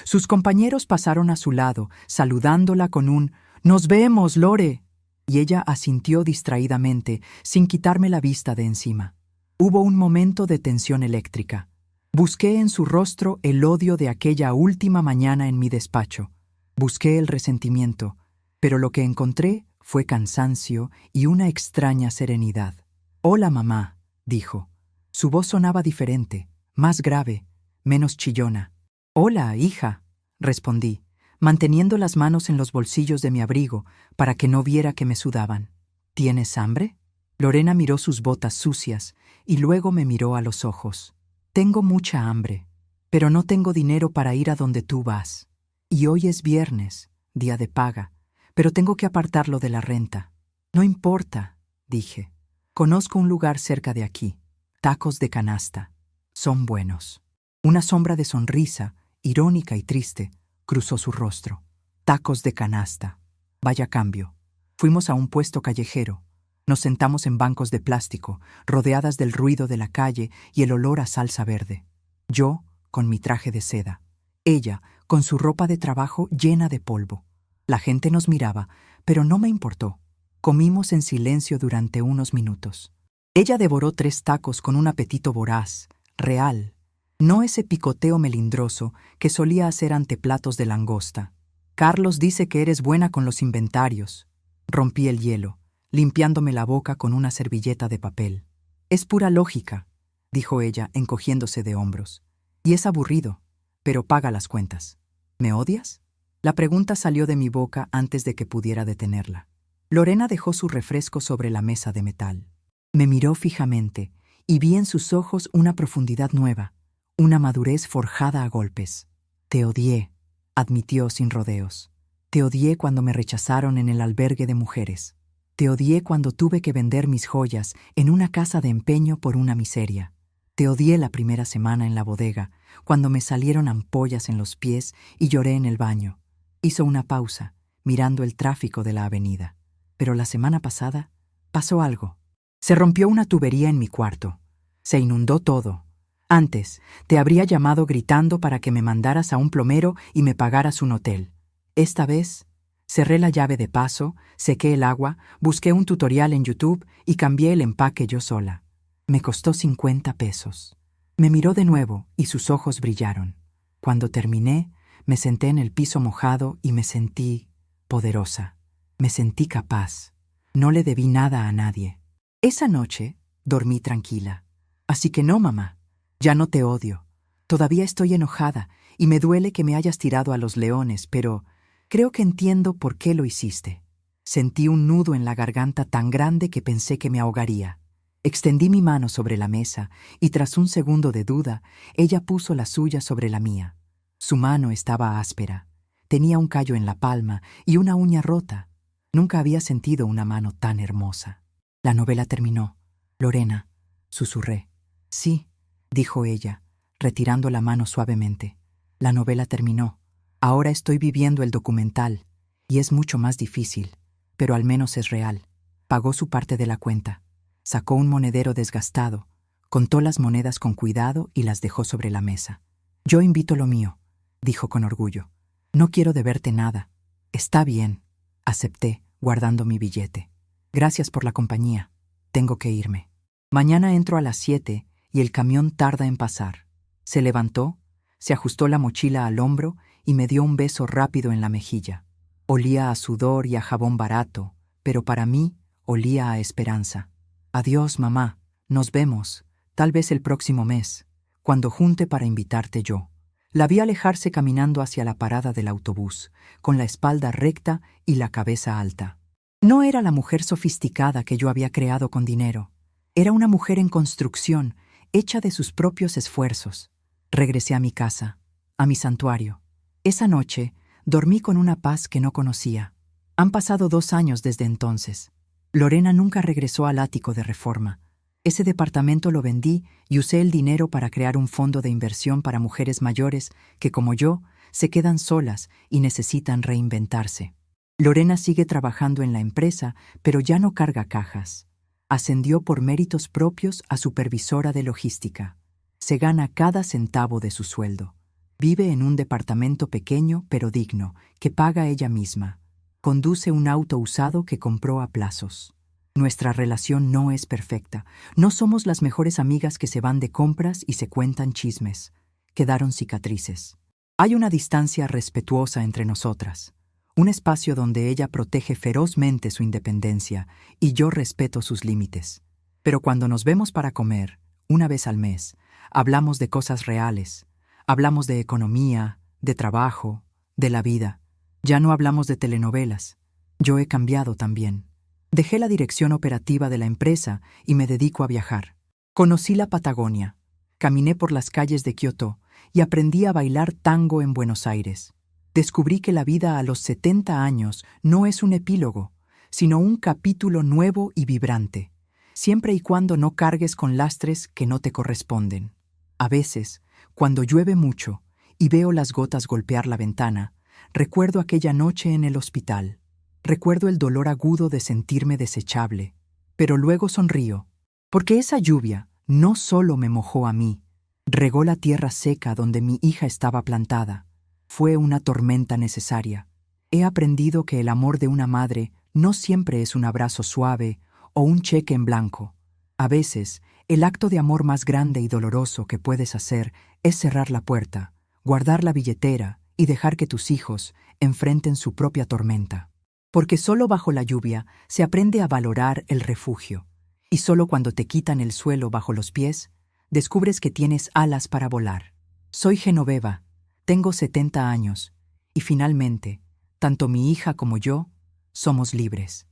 Sus compañeros pasaron a su lado, saludándola con un «¡Nos vemos, Lore!» y ella asintió distraídamente, sin quitarme la vista de encima. Hubo un momento de tensión eléctrica. Busqué en su rostro el odio de aquella última mañana en mi despacho. Busqué el resentimiento, pero lo que encontré fue cansancio y una extraña serenidad. «Hola, mamá», dijo. Su voz sonaba diferente, más grave, menos chillona. «Hola, hija», respondí, manteniendo las manos en los bolsillos de mi abrigo para que no viera que me sudaban. «¿Tienes hambre?» Lorena miró sus botas sucias y luego me miró a los ojos. «Tengo mucha hambre, pero no tengo dinero para ir a donde tú vas. Y hoy es viernes, día de paga, pero tengo que apartarlo de la renta». «No importa», dije. «Conozco un lugar cerca de aquí. Tacos de canasta. Son buenos». Una sombra de sonrisa, irónica y triste, cruzó su rostro. «Tacos de canasta. Vaya cambio». Fuimos a un puesto callejero. Nos sentamos en bancos de plástico, rodeadas del ruido de la calle y el olor a salsa verde. Yo, con mi traje de seda. Ella, con su ropa de trabajo llena de polvo. La gente nos miraba, pero no me importó. Comimos en silencio durante unos minutos. Ella devoró 3 tacos con un apetito voraz, real. No ese picoteo melindroso que solía hacer ante platos de langosta. Carlos dice que eres buena con los inventarios. Rompí el hielo, limpiándome la boca con una servilleta de papel. Es pura lógica, dijo ella, encogiéndose de hombros. Y es aburrido, pero paga las cuentas. ¿Me odias? La pregunta salió de mi boca antes de que pudiera detenerla. Lorena dejó su refresco sobre la mesa de metal. Me miró fijamente y vi en sus ojos una profundidad nueva, una madurez forjada a golpes. Te odié, admitió sin rodeos. Te odié cuando me rechazaron en el albergue de mujeres. Te odié cuando tuve que vender mis joyas en una casa de empeño por una miseria. Te odié la primera semana en la bodega, cuando me salieron ampollas en los pies y lloré en el baño. Hizo una pausa, mirando el tráfico de la avenida. Pero la semana pasada pasó algo. Se rompió una tubería en mi cuarto. Se inundó todo. Antes, te habría llamado gritando para que me mandaras a un plomero y me pagaras un hotel. Esta vez, cerré la llave de paso, sequé el agua, busqué un tutorial en YouTube y cambié el empaque yo sola. Me costó 50 pesos. Me miró de nuevo y sus ojos brillaron. Cuando terminé, me senté en el piso mojado y me sentí poderosa. Me sentí capaz. No le debí nada a nadie. Esa noche dormí tranquila. Así que no, mamá, ya no te odio. Todavía estoy enojada y me duele que me hayas tirado a los leones, pero creo que entiendo por qué lo hiciste. Sentí un nudo en la garganta tan grande que pensé que me ahogaría. Extendí mi mano sobre la mesa y tras un segundo de duda, ella puso la suya sobre la mía. Su mano estaba áspera. Tenía un callo en la palma y una uña rota. Nunca había sentido una mano tan hermosa. La novela terminó. Lorena, susurré. Sí, dijo ella, retirando la mano suavemente. La novela terminó. Ahora estoy viviendo el documental, y es mucho más difícil, pero al menos es real. Pagó su parte de la cuenta. Sacó un monedero desgastado, contó las monedas con cuidado y las dejó sobre la mesa. Yo invito lo mío, dijo con orgullo. No quiero deberte nada. Está bien, acepté, guardando mi billete. Gracias por la compañía. Tengo que irme. Mañana entro a las 7 y el camión tarda en pasar. Se levantó, se ajustó la mochila al hombro y me dio un beso rápido en la mejilla. Olía a sudor y a jabón barato, pero para mí olía a esperanza. Adiós, mamá. Nos vemos, tal vez el próximo mes, cuando junte para invitarte yo. La vi alejarse caminando hacia la parada del autobús, con la espalda recta y la cabeza alta. No era la mujer sofisticada que yo había creado con dinero. Era una mujer en construcción, hecha de sus propios esfuerzos. Regresé a mi casa, a mi santuario. Esa noche dormí con una paz que no conocía. Han pasado 2 años desde entonces. Lorena nunca regresó al ático de Reforma. Ese departamento lo vendí y usé el dinero para crear un fondo de inversión para mujeres mayores que, como yo, se quedan solas y necesitan reinventarse. Lorena sigue trabajando en la empresa, pero ya no carga cajas. Ascendió por méritos propios a supervisora de logística. Se gana cada centavo de su sueldo. Vive en un departamento pequeño pero digno, que paga ella misma. Conduce un auto usado que compró a plazos. Nuestra relación no es perfecta. No somos las mejores amigas que se van de compras y se cuentan chismes. Quedaron cicatrices. Hay una distancia respetuosa entre nosotras. Un espacio donde ella protege ferozmente su independencia y yo respeto sus límites. Pero cuando nos vemos para comer, una vez al mes, hablamos de cosas reales. Hablamos de economía, de trabajo, de la vida. Ya no hablamos de telenovelas. Yo he cambiado también. Dejé la dirección operativa de la empresa y me dedico a viajar. Conocí la Patagonia, caminé por las calles de Kioto y aprendí a bailar tango en Buenos Aires. Descubrí que la vida a los 70 años no es un epílogo, sino un capítulo nuevo y vibrante, siempre y cuando no cargues con lastres que no te corresponden. A veces, cuando llueve mucho y veo las gotas golpear la ventana, recuerdo aquella noche en el hospital. Recuerdo el dolor agudo de sentirme desechable, pero luego sonrío, porque esa lluvia no solo me mojó a mí, regó la tierra seca donde mi hija estaba plantada. Fue una tormenta necesaria. He aprendido que el amor de una madre no siempre es un abrazo suave o un cheque en blanco. A veces, el acto de amor más grande y doloroso que puedes hacer es cerrar la puerta, guardar la billetera y dejar que tus hijos enfrenten su propia tormenta. Porque solo bajo la lluvia se aprende a valorar el refugio, y solo cuando te quitan el suelo bajo los pies, descubres que tienes alas para volar. Soy Genoveva, tengo 70 años, y finalmente, tanto mi hija como yo somos libres.